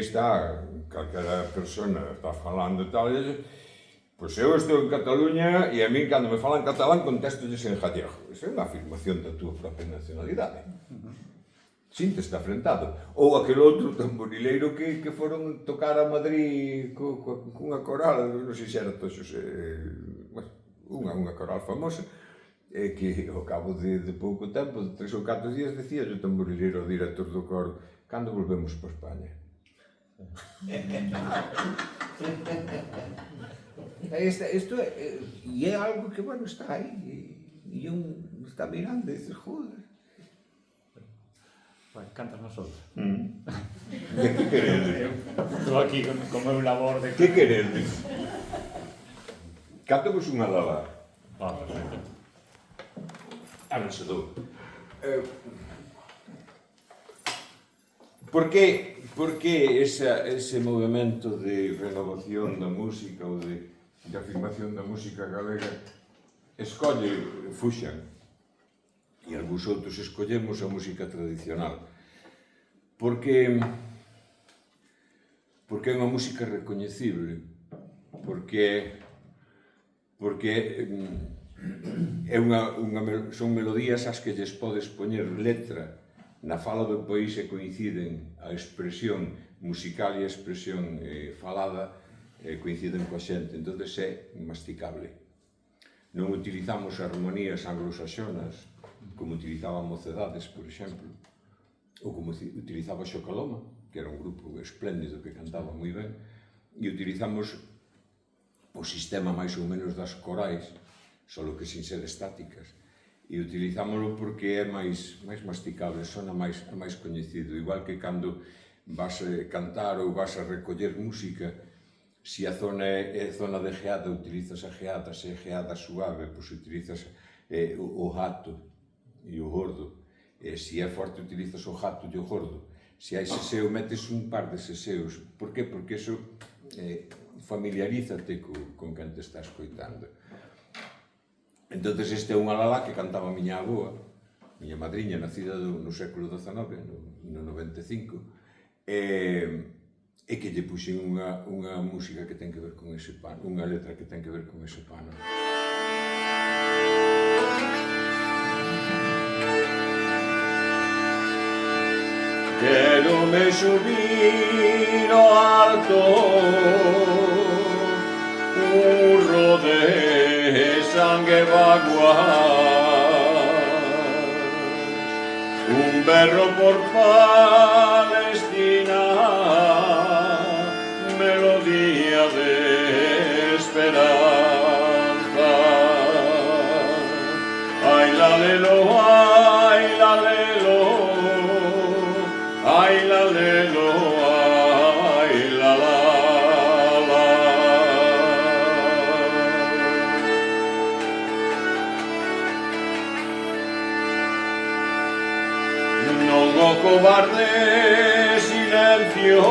calquera persona está falando e tal, pois eu estou en Cataluña e a mí, cando me falan catalán, contestolles en gallego. Esa é unha afirmación da túa propia nacionalidade. Sínteste afrentado. Ou aquel outro tamborileiro que foron tocar a Madrid cunha coral, non sei se era Toxos, unha coral famosa, que ao cabo de pouco tempo, de 3 ou 4 días, decía o tamborileiro ao director do coro: cando volvemos para España? Isto é algo que, bueno, está aí e un está mirando e dice, joder. Bueno, cántanos outra. De que queredes? Estou aquí con meu labor de... Que queredes? Cántavos unha lala. Perfecto. Non se dou. Por que ese movimento de renovación da música ou de afirmación da música galega escolle Fuxan e algúns outros escollemos a música tradicional? Porque é unha música recoñecible, porque son melodías ás que lles podes poñer letra na fala do país e coinciden a expresión musical e a expresión falada coinciden coa xente, entón é masticable. Non utilizamos armonías anglosaxonas como utilizaban Mocedades, por exemplo, ou como utilizaba Xocaloma, que era un grupo espléndido que cantaba moi ben, e utilizamos o sistema máis ou menos das corais, solo que sin ser estáticas, e utilizámoslo porque é máis masticable, sona máis coñecido, igual que cando vas a cantar ou vas a recoller música, se a zona é zona de geada, utilizas a geada, se é geada suave, pois utilizas o jato e o gordo, e se é forte utilizas o jato e o gordo, Se hai seseo, metes un par de seseos. Por que? Porque iso familiarízate con quen te está escoitando. Entón, este é un alalá que cantaba a miña avoa, miña madriña, nacida no século XIX, no 95, e que lle puxen unha música que ten que ver con ese pano, unha letra que ten que ver con ese pano. Quero me subir ao alto, urro de sangue vaguar, un berro por Palestina, melodía de esperanza. Ay la lelo, ay la lelo, ay la lelo, ay la la la. Non o cobarde silencio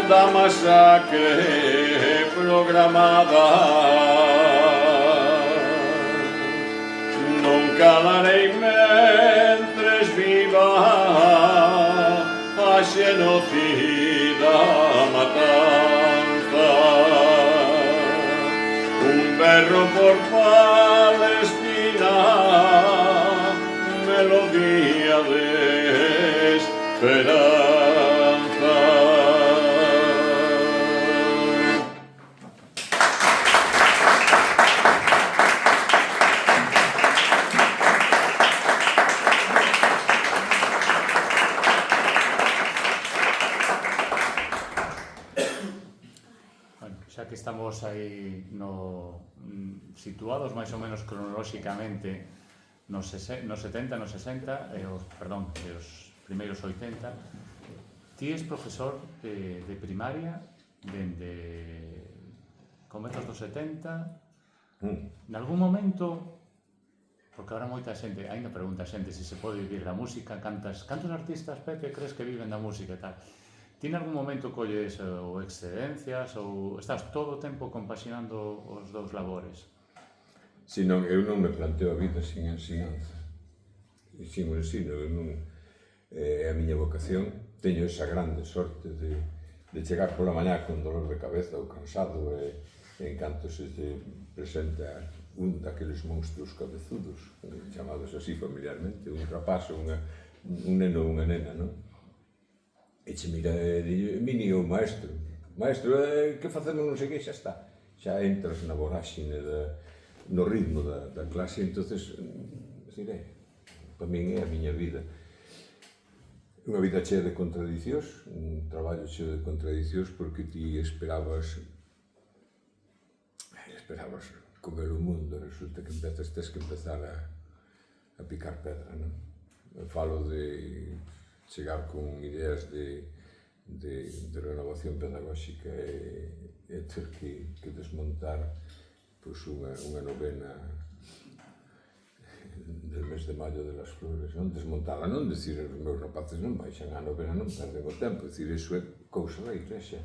da masacre programada, non calarei mentres viva a xenocida matanza. Un berro por Palestina, melodía de esperanza. Xa que estamos aí situados máis ou menos cronolóxicamente nos 70, nos 60 e os primeiros 80, ti és profesor de primaria dende comezos dos 70. Nalgún momento, porque ahora moita xente, ainda pregunta a xente se se pode vivir da música, cantos artistas, Pepe, crees que viven da música e tal? Ti en algún momento colles ou excedencias ou estás todo o tempo compaxinando os dous labores? Si non, eu non me planteo a vida sin ensinanza, sin o ensino, é a miña vocación. Teño esa grande sorte de chegar pola mañá con dolor de cabeza ou cansado e en canto se te presenta un daqueles monstruos cabezudos, chamados así familiarmente, un rapaz, un neno ou unha nena, non? E che mira e di, Mini, o maestro, que facemos non sei que, xa está. Xa entras na voráxine, no ritmo da clase, entonces, para min é a miña vida. Unha vida chea de contradicións, un traballo cheo de contradicións, porque ti esperabas comer o mundo, resulta que tes que empezar a picar pedra, non? Falo de chegar con ideas de renovación pedagóxica e ter que desmontar unha novena del mes de maio de las flores, non desmontarla, non dicir os meus rapaces non baixan a novena, non perden o tempo, dicir, iso é cousa da Iglesia,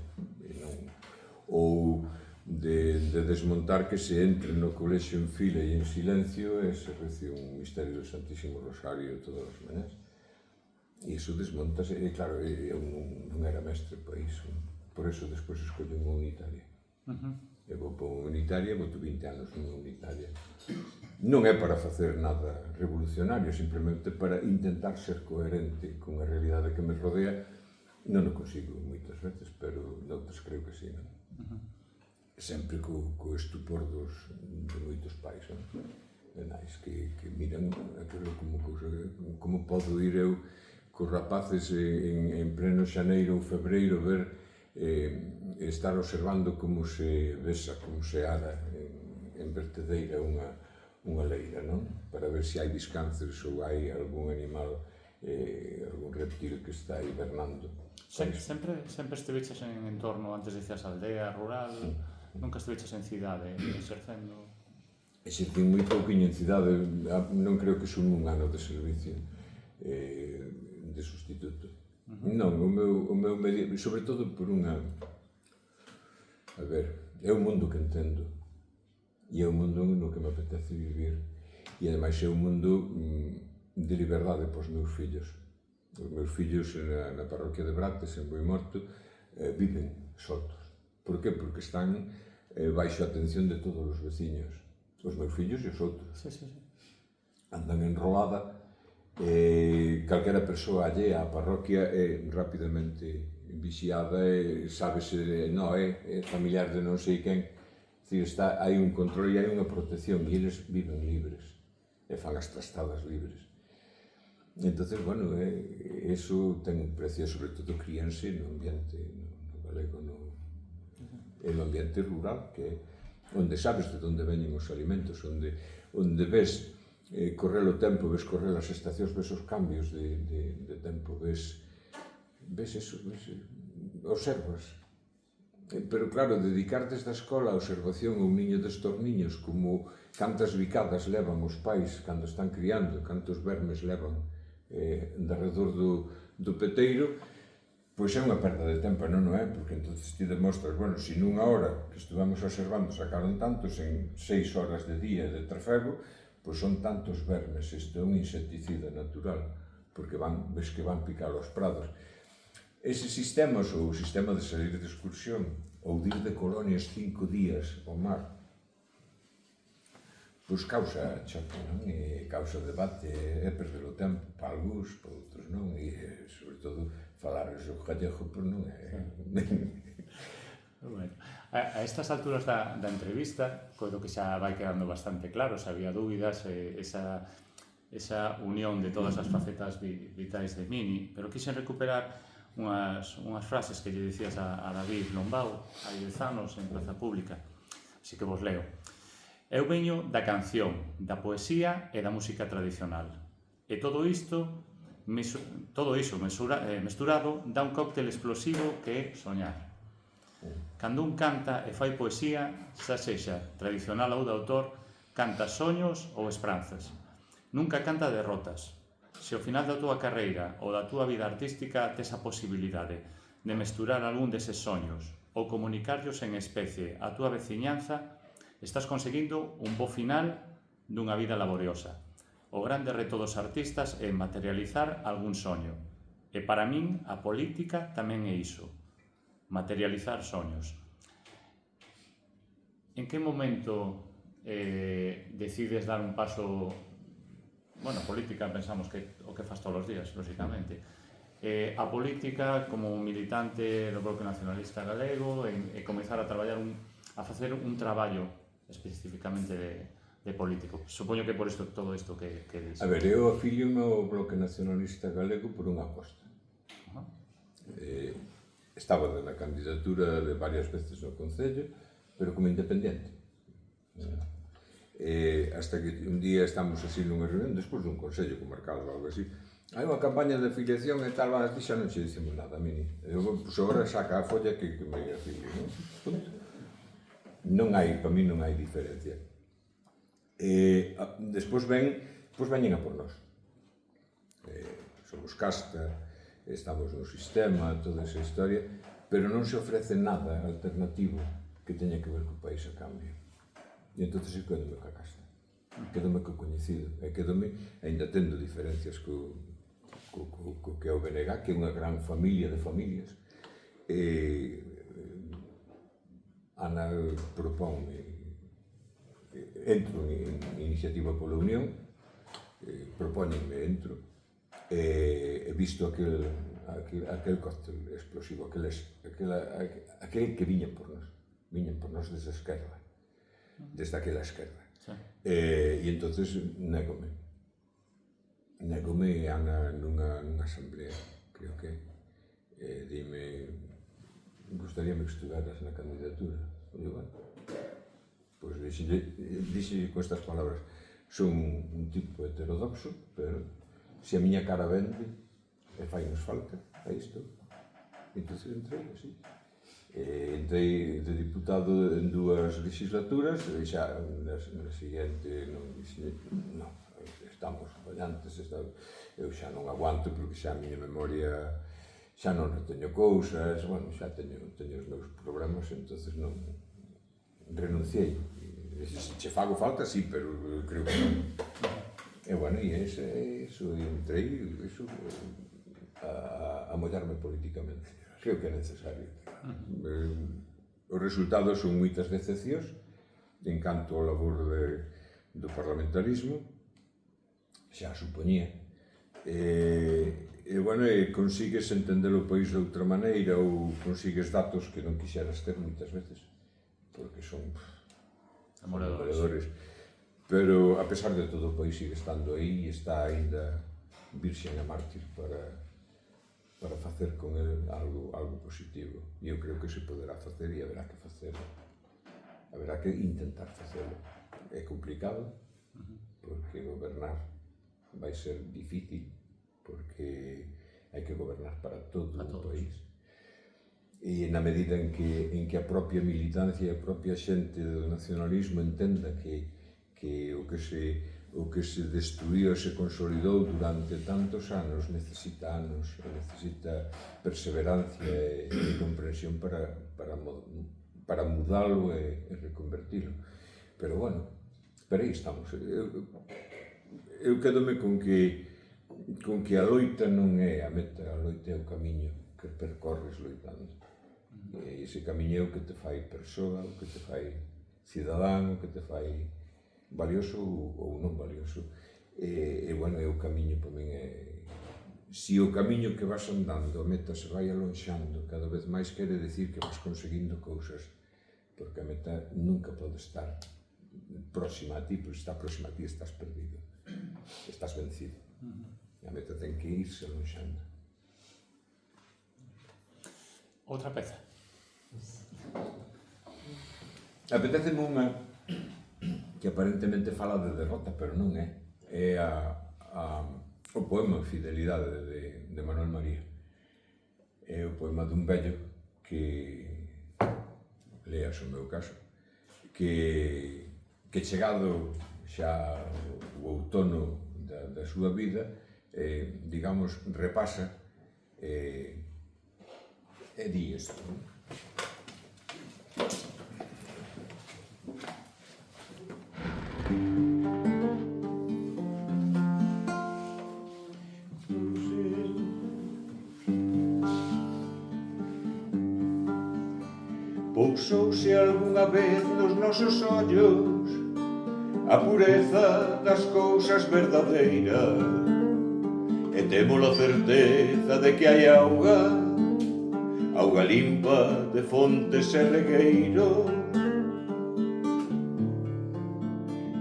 ou de desmontar que se entre no colexio en fila e en silencio e se rece un misterio do Santísimo Rosario todas as mañás. E iso desmontase, e claro, eu non era mestre para iso, por iso despois escollo unha unitaria. Eu vou para unha unitaria, vou 20 anos nunha unitaria. Non é para facer nada revolucionario, simplemente para intentar ser coherente con a realidade que me rodea. Non o consigo moitas veces, pero noutras creo que sí, non? Sempre co estupor de moitos pais, non? De nais que miran aquilo como cousa, como podo ir eu cos rapaces en pleno xaneiro ou febreiro ver estar observando como se besa, como se ara en vertedeira unha leira, non? Para ver se hai descances ou hai algún animal, algún reptil que está hibernando. Sempre estiveches en entorno, antes dicías aldea, rural, nunca estiveches en cidade, exercendo? Exercín moi pouquiño en cidade, non creo que son un ano de servicio de sustituto Non, o meu medio, sobre todo por unha... A ver, é un mundo que entendo. E é un mundo no que me apetece vivir. E ademais é un mundo de liberdade para os meus fillos. Os meus fillos na parroquia de Brates, en Boimorto, viven soltos. Por que? Porque están baixo a atención de todos os veciños. Os meus fillos e os outros. Sí, sí, sí. Andan enrolada. Calquera persoa allea á parroquia é rapidamente vixiada e sábese, non, é familiar de non sei quen. Hai un control e hai unha protección e eles viven libres e fan as trastadas libres. Entonces, bueno, eso ten un precio, sobre todo crianse no ambiente no galego, no ambiente rural, que é onde sabes de onde veñen os alimentos, onde ves correr o tempo, ves correr as estacións, ves os cambios de tempo, ves eso, observas. Pero claro, dedicar desde a escola a observación a un niño destos niños, como cantas bicadas levan os pais cando están criando, cantos vermes levan de arredor do peteiro, pois é unha perda de tempo, non é? Porque entonces ti demostras, bueno, se nunha hora que estuvamos observando sacaron tantos, en 6 horas de día de trafego, pois son tantos vermes. Isto é un insecticida natural, porque ves que van picar os prados. Eses sistemas, ou o sistema de salir de excursión, ou de ir de colonias 5 días ao mar, pois causa choque, non? E causa debate, é perder o tempo para algúns, para outros non, e sobre todo falar o gallego, pois non é... Bueno, a estas alturas da entrevista, coido que xa vai quedando bastante claro, se había dúbidas, esa unión de todas as facetas vitais de Mini, pero quixen recuperar unhas frases que lle dicías a David Lombao hai 10 anos en Praza Pública, así que vos leo. Eu veño da canción, da poesía e da música tradicional, e todo iso mesturado dá un cóctel explosivo que é soñar. Cando un canta e fai poesía, xa sexa tradicional ou de autor, canta soños ou esperanzas. Nunca canta derrotas. Se ao final da túa carreira ou da túa vida artística tes a posibilidade de mesturar algún deses soños ou comunicarlos en especie á túa veciñanza, estás conseguindo un bo final dunha vida laboriosa. O grande reto dos artistas é materializar algún soño. E para min a política tamén é iso. Materializar soños. En que momento decides dar un paso... Bueno, política pensamos que o que faz todos os días, lógicamente. A política como militante do Bloque Nacionalista Galego e comezar a traballar a facer un traballo especificamente de político. Supoño que por isto todo isto que dis. A ver, eu afíliome ao Bloque Nacionalista Galego por unha aposta. Estaba na candidatura de varias veces no Concello, pero como independente. Hasta que un día estamos así nunha reunión, despois dun consello comarcal ou algo así, hai unha campaña de afiliación e tal, a ti xa non che dicimos nada, Mini. Pois agora saca a folla que me afilio, non? Non hai, para mí non hai diferencia. Despois veñen a por nós. Somos casta, estamos no sistema, toda esa historia, pero non se ofrece nada alternativo que teña que ver co país a cambio. E entón eu quedome ca casta, quedome co coñecido, e quedome, ainda tendo diferencias co que é o BNG, que é unha gran familia de familias. Ana propónme, entro en iniciativa pola Unión, propóñenme, entro, e visto aquel cóctel explosivo, aquel que viña por nós desde a esquerda, desde aquela esquerda. Sí. E entonces négome Ana nunha asamblea, creo que dime, gustaríame que estuveras na candidatura. E eu, bueno, pois dixe con estas palabras, son un tipo heterodoxo, pero se a miña cara vende e fainos falta a isto, entonces entrei así. Entrei de diputado en 2 legislaturas e xa na seguinte non, estamos fallantes, eu xa non aguanto porque xa a miña memoria xa non reteño cousas, bueno, xa teño os meus problemas, entonces non renunciei. Se che fago falta, sí, pero creo que non. E bueno, e eso, entrei a mollarme políticamente. Creo que é necesario. Os resultados son moitas decepcións en canto ao labor do parlamentarismo, xa supoñía. E bueno, consigues entender o país de outra maneira ou consigues datos que non quixeras ter moitas veces, porque son amoradores. Pero, a pesar de todo, o país sigue estando aí e está aínda virxen e mártir para facer con el algo positivo. E eu creo que se poderá facer e haberá que facelo. Haberá que intentar facelo. É complicado, porque gobernar vai ser difícil, porque hai que gobernar para todo o país. E na medida en que a propia militancia e a propia xente do nacionalismo entenda que o que se destruiu e se consolidou durante tantos anos necesita perseverancia e comprensión para mudalo e reconvertilo. Pero bueno, pero aí estamos. Eu quedome con que a loita non é a meta, a loita é o camiño que percorres loitando. E ese camiño é o que te fai persoa, o que te fai cidadán, o que te fai valioso ou non valioso. E bueno, é o camiño para min é... Si o camiño que vas andando, a meta se vai alonxando, cada vez máis quere decir que vas conseguindo cousas, porque a meta nunca pode estar próxima a ti, porque se está próxima a ti estás perdido, estás vencido. A meta ten que irse alonxando. Outra peza. Apeteceme unha que aparentemente fala de derrota, pero non é. É o poema Fidelidade de Manuel María. É o poema dun vello que, leas o meu caso, que chegado xa o outono da súa vida, digamos, repasa e di isto. Pousouse algunha vez nos nosos ollos a pureza das cousas verdadeiras e temos a certeza de que hai auga limpa de fontes e regueiros.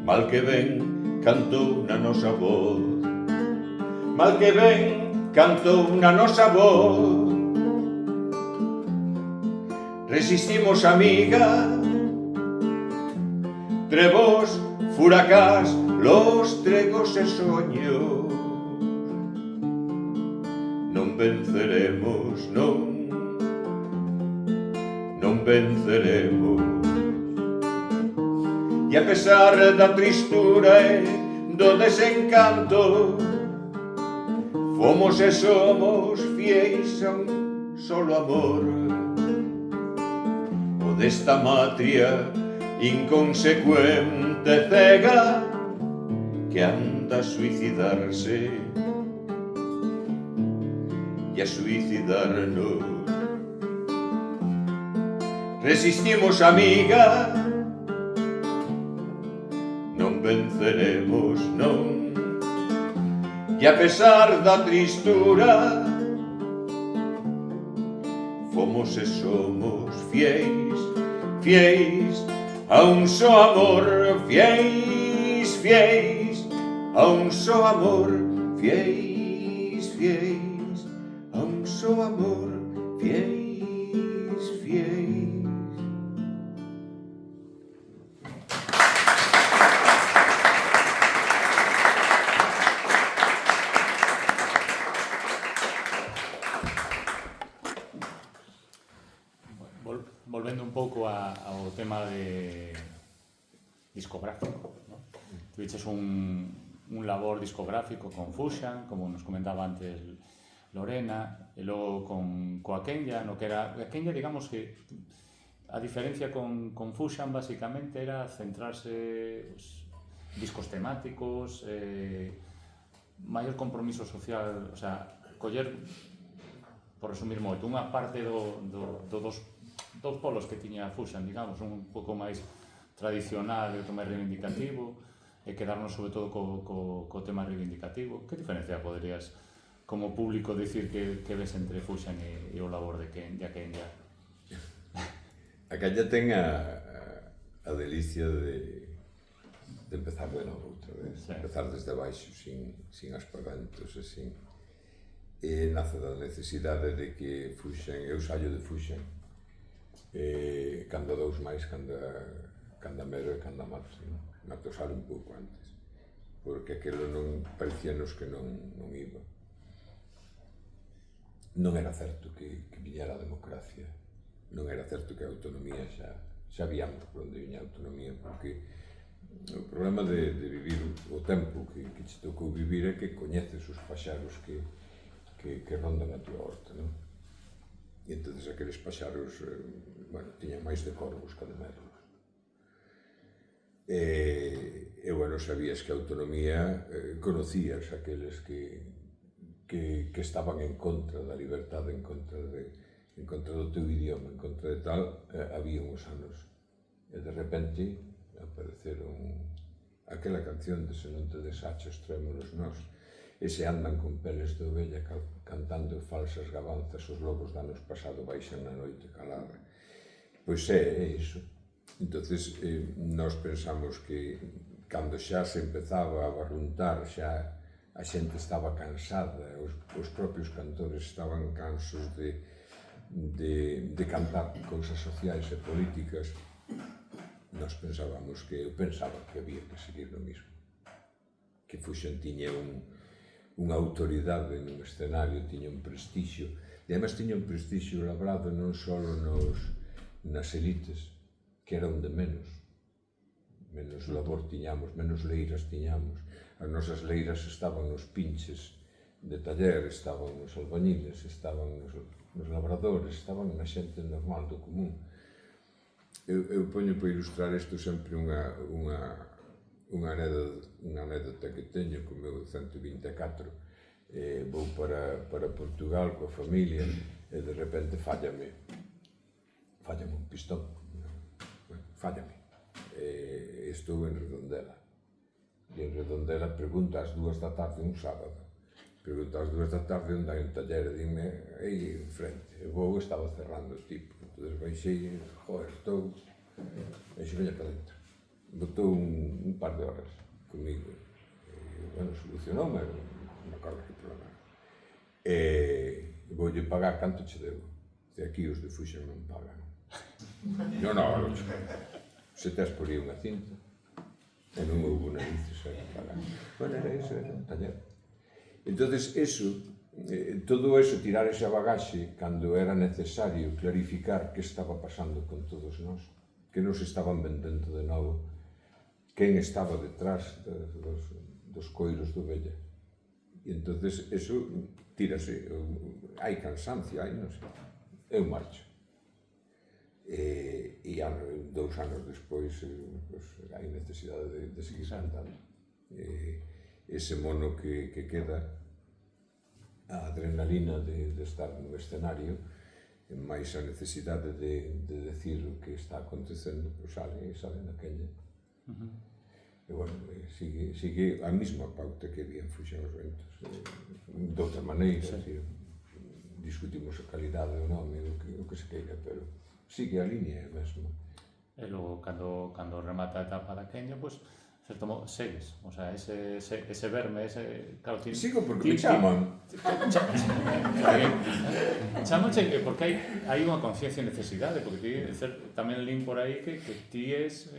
Mal que ben cantou na nosa voz, mal que ben cantou na nosa voz. Resistimos, amiga, trebos, furacás, los tregos e soños. Non venceremos, non venceremos. E a pesar da tristura e do desencanto, fomos e somos fieis a un solo amor. O desta matria inconsecuente cega que anda a suicidarse e a suicidarnos. Resistimos, amiga, non venceremos, non. E a pesar da tristura, fomos e somos fieis, fieis a un só amor, fieis, fieis a un só amor, fieis, fieis a un só amor, fieis, fieis. Volvendo un pouco ao tema de discográfico, ¿no? Tuviches un labor discográfico con Fusion, como nos comentaba antes Lorena, e logo coa Kenya, no que era... A Kenya, digamos que a diferencia con Fusion, basicamente, era centrarse discos temáticos, maior compromiso social, o sea, coller, por resumir moito, unha parte dos polos que tiña Fusion, digamos, un pouco máis tradicional e outro máis reivindicativo, e quedarnos sobre todo co tema reivindicativo. Que diferencia poderías, como público, dicir que ves entre Fusion e o labor de Kenya? A Kenya ten a delicia de empezar de novo outra vez, empezar desde baixo, sin aspaventos, e nace da necesidade de que Fusion, eu saio de Fusion, cando dous máis, cando mero e cando mato, mato sale un pouco antes, porque aquilo non parecíanos que non iba. Non era certo que viñera a democracia, non era certo que a autonomía xa víamos por onde viña a autonomía, porque o problema de vivir o tempo que te tocou vivir é que coñeces os paxaros que rondan a túa horta, non? E entón aqueles paxaros, tiñan máis de corvos que de merlos. E, sabías que a autonomía, conocías aqueles que estaban en contra da liberdade, en contra do teu idioma, en contra de tal, había uns anos. E de repente apareceron aquela canción de Se non te desachos, trémolos nós, e se andan con peles de ovella cantando falsas gabanzas, os lobos do anos pasado baixan na noite calada. Pois é iso. Entonces, nós pensamos que cando xa se empezaba a barruntar, xa a xente estaba cansada, os propios cantores estaban cansos de cantar cousas sociais e políticas, nós pensábamos eu pensaba que había que seguir no mismo, que Fusion tiña unha autoridade nun escenario, tiña un prestixio, e además tiña un prestixio labrado non só nas elites, que era onde menos labor tiñamos, menos leiras tiñamos. As nosas leiras estaban nos pinches de taller, estaban nos albañiles, estaban nos labradores, estaban na xente normal do común. Eu poño para ilustrar isto sempre unha anécdota que teño co meu 124. Vou para Portugal coa familia e de repente fállame un pistón. Fállame. Estou en Redondela. E en Redondela pregunta ás 2 da tarde un sábado. Pregunta ás 2 da tarde onde hai un taller, e dime, aí en frente. E vou, estaba cerrando o tipo. Entón baixei, estou... E xe veña para dentro. Botou un par de horas comigo. Solucionoume, non me acordo que problema. E voulle pagar canto che debo. E aquí os de Fusion non pagan. Non, se tes por aí unha cinta, e non houve narices a pagar. Era iso, era un taller. Entón, todo eso, tirar esa bagaxe, cando era necesario clarificar que estaba pasando con todos nós, que nos estaban vendendo de novo, quen estaba detrás dos coiros do vella. E entón, eso tírase, hai cansancio, non sei, eu marcho. E 2 anos despois hai necesidade de seguir cantando. Ese mono que queda, a adrenalina de estar no escenario, máis a necesidade de decir o que está acontecendo, sale na Kenya. E sigue a mesma pauta que había en Fusion os Ventos, de outra maneira, discutimos a calidade do nome, o que se queira, pero sigue a línea mesmo. E logo, cando remata a etapa da Kenya, pois, certo modo, segues. O sea, ese verme, claro, sigo porque me chaman. Chamanche porque hai unha conciencia e necesidade, porque ti, tamén lín por aí que ti es...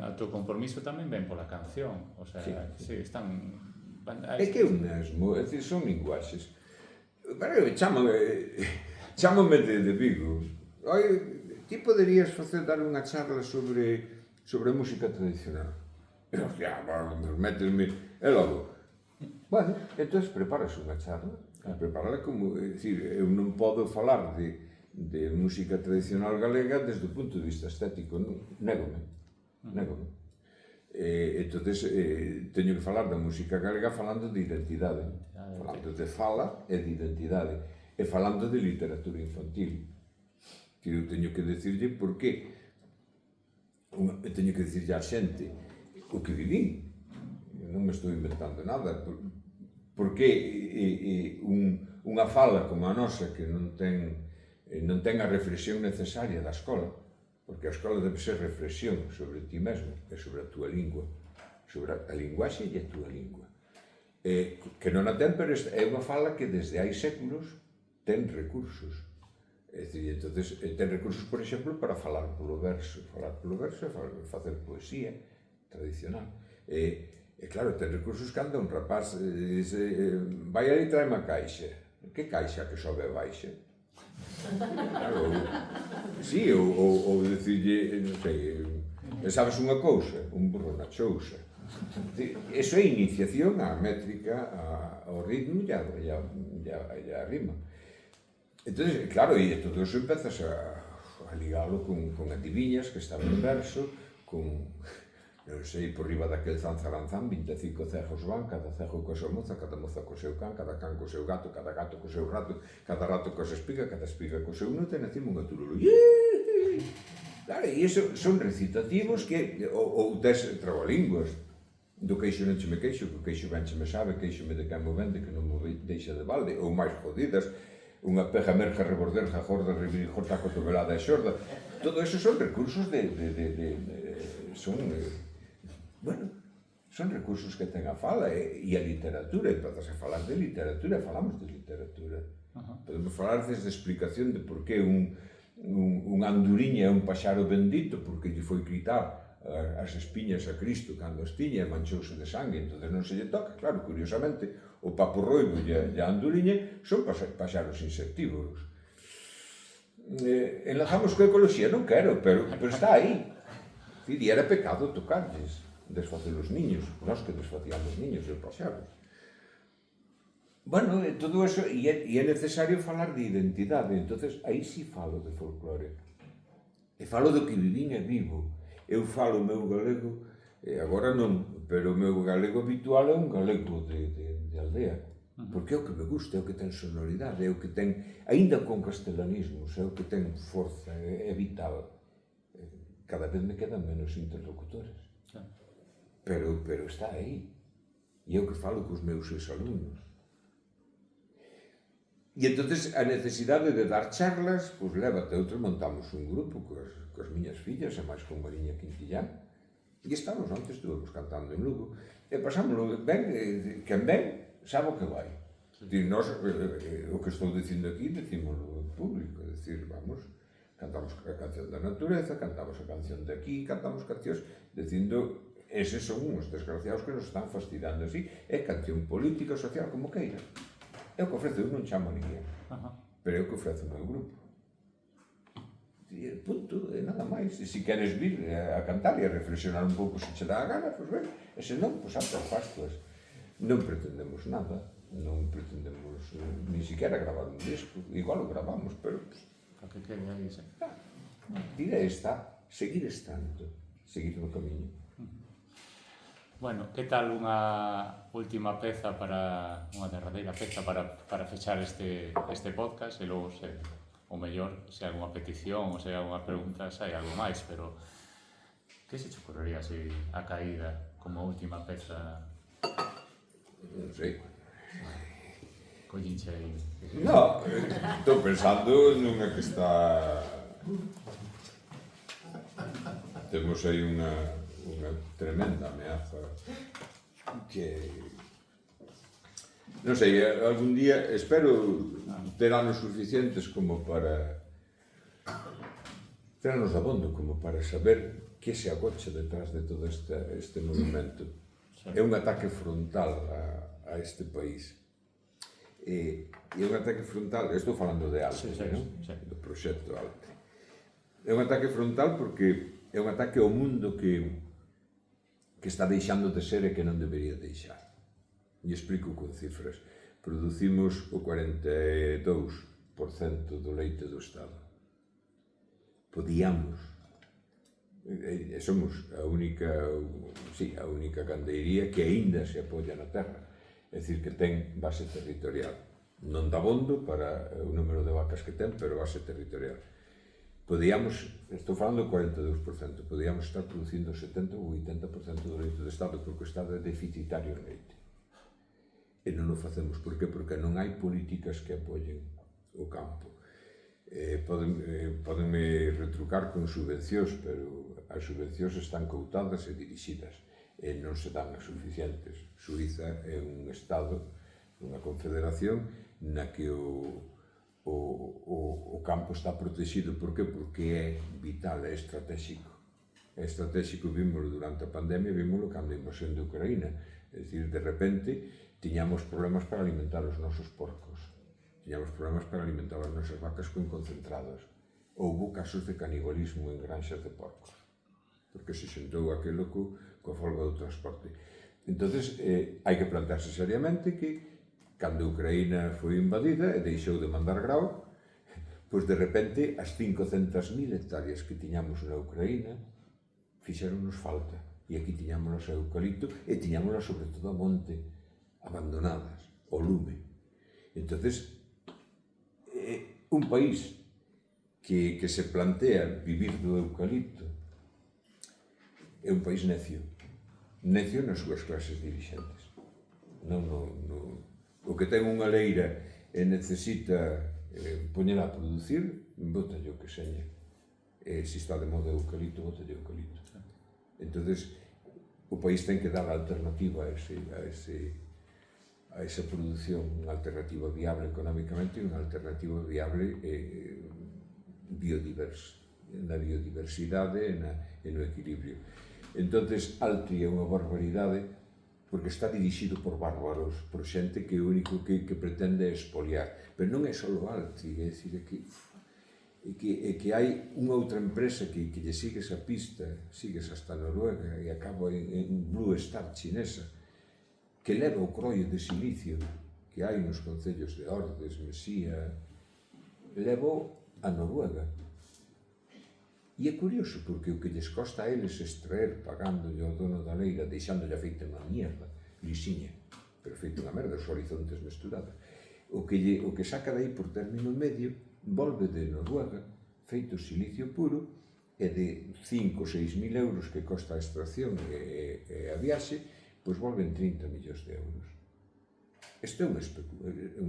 a teu compromiso tamén ven pola canción. O sea, sí, están... É que eu mesmo, é dicir, son linguaxes. Pero chámame de Vigo. Ti poderías dar unha charla sobre música tradicional. E hostia, métesme... E logo, entón preparas unha charla Preparala como, é dicir, eu non podo falar de música tradicional galega desde o punto de vista estético, négome. Entonces, teño que falar da música galega falando de identidade, falando de fala e de identidade, e falando de literatura infantil. Que eu teño que decirlle por que, teño que decirlle á xente o que vivín, non me estou inventando nada, porque unha fala como a nosa que non ten a reflexión necesaria da escola, porque a escola debe ser reflexión sobre ti mesmo e sobre a túa lingua, sobre a linguaxe e a túa lingua. Que non a ten, pero é unha fala que desde hai séculos ten recursos. É dicir, entonces, ten recursos, por exemplo, para falar polo verso e facer poesía tradicional. E claro, ten recursos cando un rapaz dice, vai ali e trae má caixa. Que caixa que sobe e baixa? Claro, sí, ou dicirlle, non sei, sabes unha cousa, un burro na chousa. Eso é iniciación á métrica, ao ritmo e á rima. Entón, claro, e todo eso empezas a ligalo con adiviñas que están en verso, con, non sei, por riba daquel zanzaranzán, 25 cejos van, cada cejo coa súa moza, cada moza co seu can co seu gato, cada gato co seu rato, cada rato co seu espiga, cada espiga co seu nuto, e nacimo unha turulu. Claro, e iso son recitativos que, ou tes trabalingüas, do queixo non che me queixo, que o queixo ben che me sabe, queixo me de quen mo vende, que non mo deixa de balde, ou máis jodidas, unha peja merja, reborderja, jorda, revirijorta, cotovelada e xorda. Todo eso son recursos son recursos que ten a fala e a literatura, e empezas a falar de literatura, falamos de literatura. Podemos falar desde a explicación de por que unha anduriña é un paxaro bendito, porque lle foi quitar as espiñas a Cristo cando as tiña e manchouse de sangue, entón non se lle toca. Claro, curiosamente, o papo roibo e a anduriña son paxaros insectívoros. Enlazamos coa ecoloxía? Non quero, pero está aí. E era pecado tocarlles, desfacer os niños, nós que desfacíamos niños e paxaros. Bueno, todo eso, e é necesario falar de identidade, entonces aí sí falo de folclore. E falo do que vivín e vivo. Eu falo o meu galego, agora non, pero o meu galego habitual é un galego de aldea, porque é o que me gusta, é o que ten sonoridade, é o que ten, aínda con castelanismos, é o que ten forza, é vital. Cada vez me quedan menos interlocutores, pero está aí, e é o que falo cos meus exalumnos. E entonces a necesidade de dar charlas, pois lévate, outro montamos un grupo coas miñas fillas, e máis con Mariña Quintillán, e estamos, antes estuvemos cantando en Lugo, e pasámoslo ben, quen ven, sabe o que vai. Nós, o que estou dicindo aquí, decímoslo en público, é dicir, vamos, cantamos a canción da natureza, cantamos a canción de aquí, cantamos cancións, dicindo, eses son uns desgraciados que nos están fastidiando así, é canción política, social, como queira. É o que ofrece, eu non chamo a ninguén, pero é o que ofrece o meu grupo. E punto, é nada máis. E se queres vir a cantar e a reflexionar un pouco se che dá a gana, pois ben, e se non, pois ante as pascuas. Non pretendemos nada, non pretendemos ni siquiera gravar un disco, igual o gravamos, pero... O que quede aí, sí. Tira esta, seguir estando, seguir no camiño. Bueno, que tal unha última peza unha derradeira peza para fechar este podcast e logo o mellor, se hai algunha petición ou se hai algunha pregunta, se hai algo máis, pero que se te ocorrería así a caída como última peza? Non sei. Collinche aí. No, estou pensando nunha que está... Temos aí unha tremenda ameaza que... Non sei, algún día espero ter anos suficientes como para ter anos de abondo como para saber que se agocha detrás de todo este movimento. É un ataque frontal a este país. E é un ataque frontal, estou falando de Alte, do proxecto Alte. É un ataque frontal porque é un ataque ao mundo que está deixando de ser e que non debería deixar. E explico con cifras. producimos o 42% do leite do Estado. Podíamos, somos a única gandeiría que aínda se apoia na terra, é dicir, que ten base territorial. Non dá bondo para o número de vacas que ten, pero base territorial. Podíamos, estou falando do 42%, podíamos estar producindo 70 ou 80% do leite do Estado, porque o Estado é deficitario en leite. E non o facemos. Por que? Porque non hai políticas que apoyen o campo. Podenme retrucar con subvencións, pero as subvencións están coutadas e dirixidas e non se dan as suficientes. Suiza é un estado, unha confederación na que o campo está protegido. Por que? Porque é vital, é estratégico. É estratégico, vímoslo durante a pandemia, vímoslo cando a invasión de Ucraína. É dicir, de repente, tiñamos problemas para alimentar os nosos porcos. Tiñamos problemas para alimentar as nosas vacas con concentrados. Houbo casos de canibalismo en granxas de porcos, porque se xuntou aquilo coa folga do transporte. Entonces, hai que plantearse seriamente que, cando Ucraína foi invadida e deixou de mandar grao, pois de repente as 500.000 hectáreas que tiñamos na Ucraína fixeronnos falta. E aquí tiñámonos a eucalipto e tiñámonos sobre todo a monte, abandonadas, o lume. Entonces, un país que se plantea vivir do eucalipto é un país necio nas súas clases dirixentes. O que ten unha leira e necesita poñela a producir, bótalle o que seña. Se está de moda eucalipto, bótalle eucalipto. Entonces, o país ten que dar alternativa a esa produción, unha alternativa viable económicamente e unha alternativa viable na biodiversidade e no equilibrio. Entonces, Altri é unha barbaridade porque está dirixido por bárbaros, por xente que o único que pretende é expoliar. Pero non é só Altri, é dicir, que hai unha outra empresa que lle sigues a pista, sigues hasta Noruega e acaba en Blue Star chinesa, que leva o croio de silicio que hai nos concellos de Ordes, Mesía, leva a Noruega. E é curioso, porque o que lles costa a eles extraer, pagándolle ao dono da leira, deixándolle feita unha mierda, lisiña, pero feita unha merda, os horizontes mesturados. O que saca dai por término medio, volve de Noruega, feito silicio puro, e de 5 ou 6 mil euros que costa a extracción e a viaxe, pois volven 30 millóns de euros. Isto é unha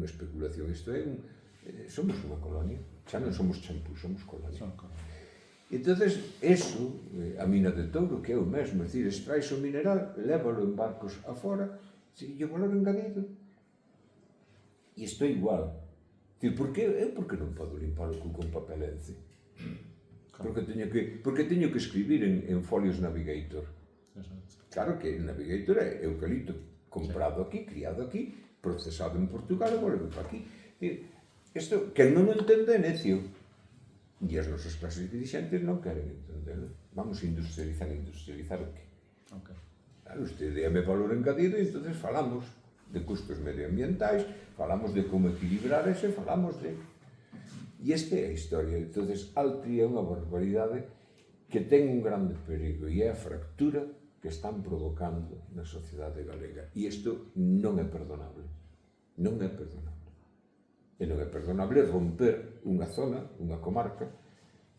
especulación, somos unha colonia, xa non somos champú, somos colonia. Entonces, eso, a mina de Touro, que é o mesmo, é dicir, extraes o mineral, lévalo en barcos afora, e o valor engadido. E isto é igual. Por que non podo limpar o cu con papelense? Porque teño que escribir en folios Navigator. Claro que el Navigator é eucalipto comprado aquí, criado aquí, procesado en Portugal e volve para aquí. Isto, quen non o entende é necio. E as nosas clases dirixentes non queren entender. Vamos a industrializar o que? Claro, usted déame valor engadido e entonces falamos de custos medioambientais, falamos de como equilibrar ese, falamos de... E esta é a historia. Entonces, Altri é unha barbaridade que ten un grande perigo e é a fractura que están provocando na sociedade galega. E isto non é perdonable. Non é perdonable. E non é perdonable romper unha zona, unha comarca.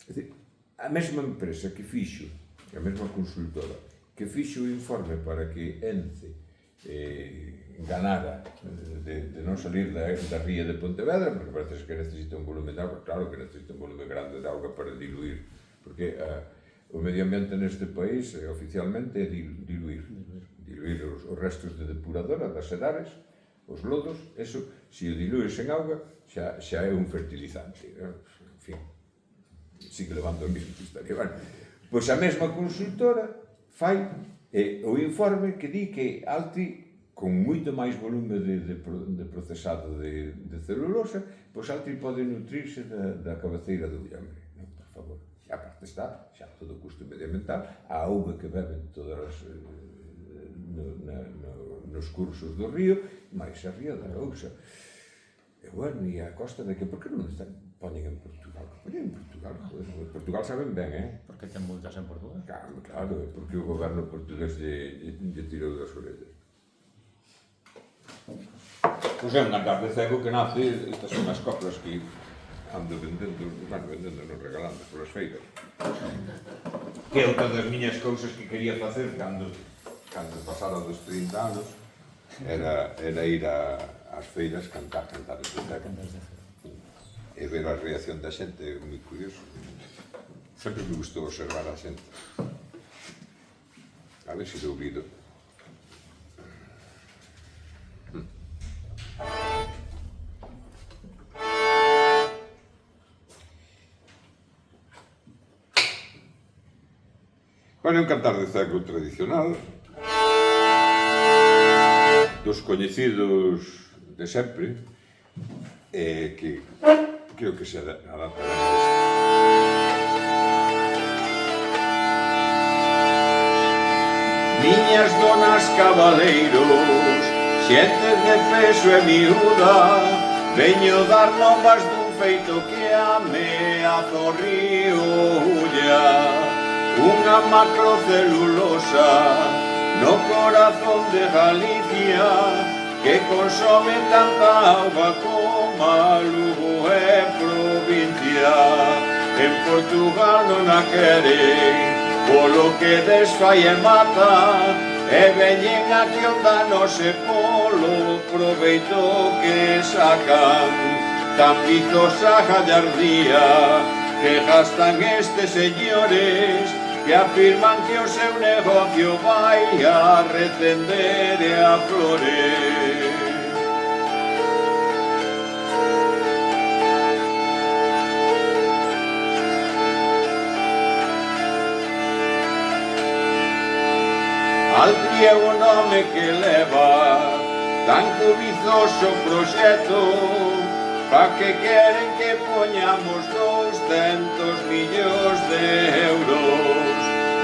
É dicir, a mesma empresa que fixo, a mesma consultora, que fixo o informe para que Ence ganara de non salir da ría de Pontevedra, porque parece que necesita un volumen de auga, claro que necesita un volumen grande de auga para diluir, porque o medio ambiente neste país oficialmente é diluir os restos de depuradora das sedares, os lodos, eso, se o diluís en auga, xa é un fertilizante. En fin, sigue levando a mesma historia. Bueno, pois a mesma consultora fai o informe que di que Altri, con moito máis volume de procesado de celulosa, pois Altri pode nutrirse da cabeceira do diambre. Por favor. E a parte está, xa todo o custo medioambiental, a auga que beben todas as nos cursos do río, máis a ría da Rousa. E bueno, e a costa de que, por que non poñen en Portugal? Poñen en Portugal, joder, en Portugal saben ben, Por que ten multas en Portugal? Claro, porque o goberno portugués lle tirou das orellas. Pois é un andar de cego que nace, estas son as coplas que ando vendendo, non regalando polas feiras. Que é outra das miñas cousas que quería facer cando pasara dos 30 anos, era ir ás feiras cantar de cego. E ver a reacción da xente é moi curioso. Sempre me gustou observar a xente. A ver se dou ouvido. Bueno, un cantar de cego tradicional dos coñecidos de sempre que creo que se adapta a isto. Miñas donas cabaleiros, xente de peso e miúda, veño dar novas dun feito que ameaza o río Ulla. Unha macrocelulosa no corazón de Galicia que consome tanta auga como a Lugo é provincia. En Portugal non a queren, polo que desfai e mata, e veñen aquí ondanos e polo proveito que sacan. Tan vizosa gallardía que gastan estes señores, que afirman que o seu negocio vai a recender e a florer. Altri é o nome que leva tan cobizoso proxecto, pa que queren que poñamos 200 millóns de euros.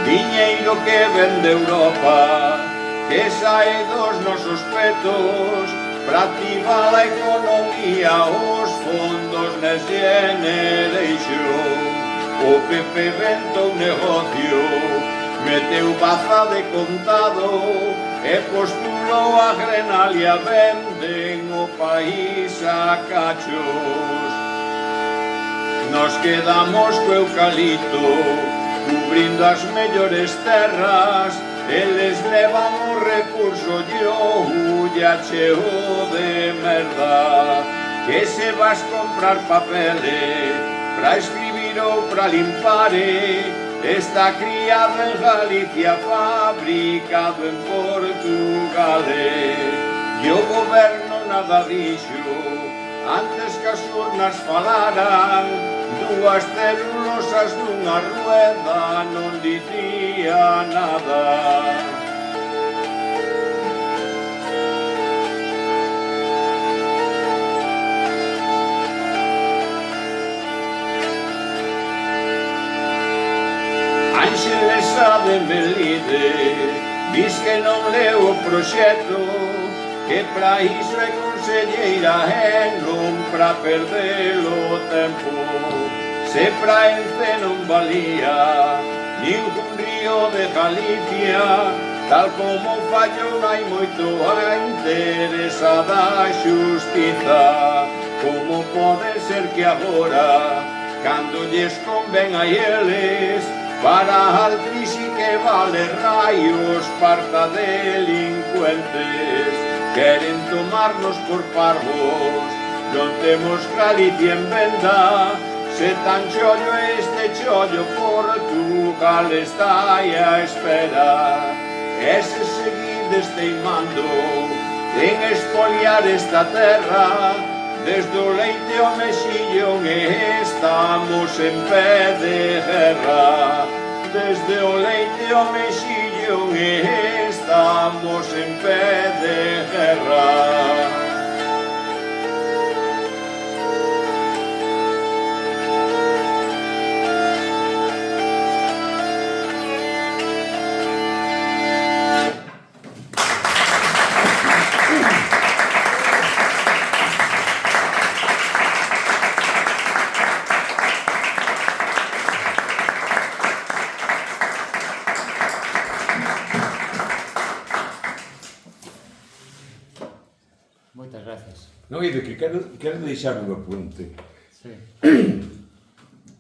Diñeiro que ven de Europa, que sae dos nosos petos, pra activar a economía, os fondos Next Generation. O PP venta un negocio, meteu baza de contado e postulou a Grenalia, venden o país a cachos. Nos quedamos co eucalipto, cubrindo as mellores terras, eles levan o recurso e o Ulla cheo de merda. Que se vas comprar papeles pra escribir ou pra limpar, está criado en Galicia, fabricado en Portugal. E o goberno nada dixo, antes que as urnas falaran, dúas celulosas nunha rueda non dicía nada. Ángeles de Melide diz que non leu o proxecto, que pra iso é conselleira e non pra perder o tempo. Se pra Ence non valía ningún río de Galicia, tal como fallou hai moito a interesa da xustiza. Como pode ser que agora, cando lles convén a eles, para altrixe que vale raios, parta delincuentes, queren tomarnos por parvos. Non temos Galicia en venda, se tan chollo este chollo, Portugal está aí a espera. E se seguides teimando en espoliar esta terra, desde o leite ao mexillón estamos en pé de guerra. Desde o leite ao mexillón estamos en pé de guerra. que quero deixar un apunte. Sí.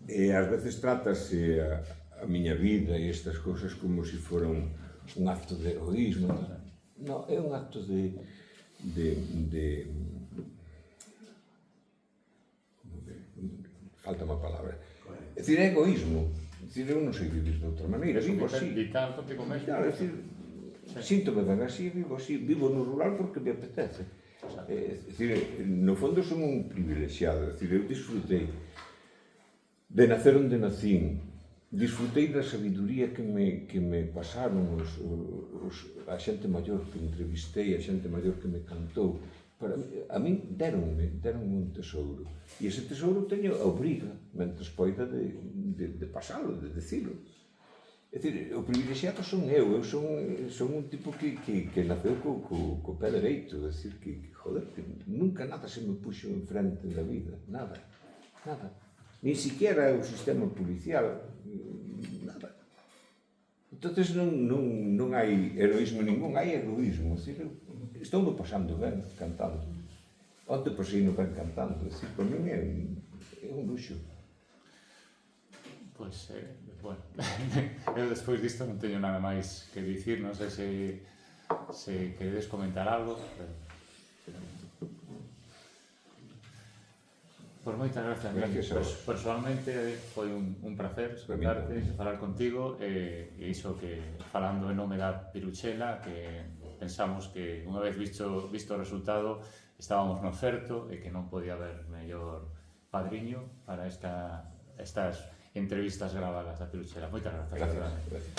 E ás veces trátase a miña vida e estas cousas como se foran un acto de egoísmo. Non, é un acto de falta unha palabra. É dicir, é egoísmo. É dicir, eu non sei vivir de outra maneira. Vivo así. Vital contigo mesmo. Claro, é dicir, síntome ben así, vivo no rural porque me apetece. É dicir, no fondo son un privilexiado. É dicir, eu disfrutei de nacer onde nacín, disfrutei da sabiduría que me pasaron a xente maior que entrevistei, a xente maior que me cantou. A min deronme un tesouro. E ese tesouro teño a obriga, mentres poida, de pasalo, de decilo. É dicir, o privilexiado son eu son un tipo que naceu co pé dereito, é dicir, que nunca nada se me puxo enfrente da vida, nada. Ni siquiera o sistema policial, nada. Entonces non hai heroísmo ningún, hai egoísmo. Estou me pasando ben cantando. Onte pasei no ben cantando. Para mí é un luxo. Pois, bueno, eu despois disto non teño nada máis que dicir, non sei se queredes comentar algo, pero... Pois moitas gracias. Gracias a vos. Personalmente foi un placer escoitarte, falar contigo e iso que falando en nome da Piruchela, que pensamos que unha vez visto o resultado estábamos no certo e que non podía haber mellor padriño para estas entrevistas gravadas da Piruchela. Moitas gracias. Gracias.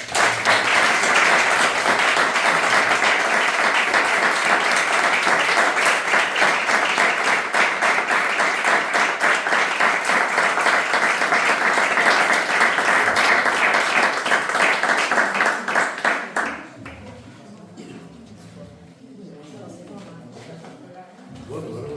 Bueno,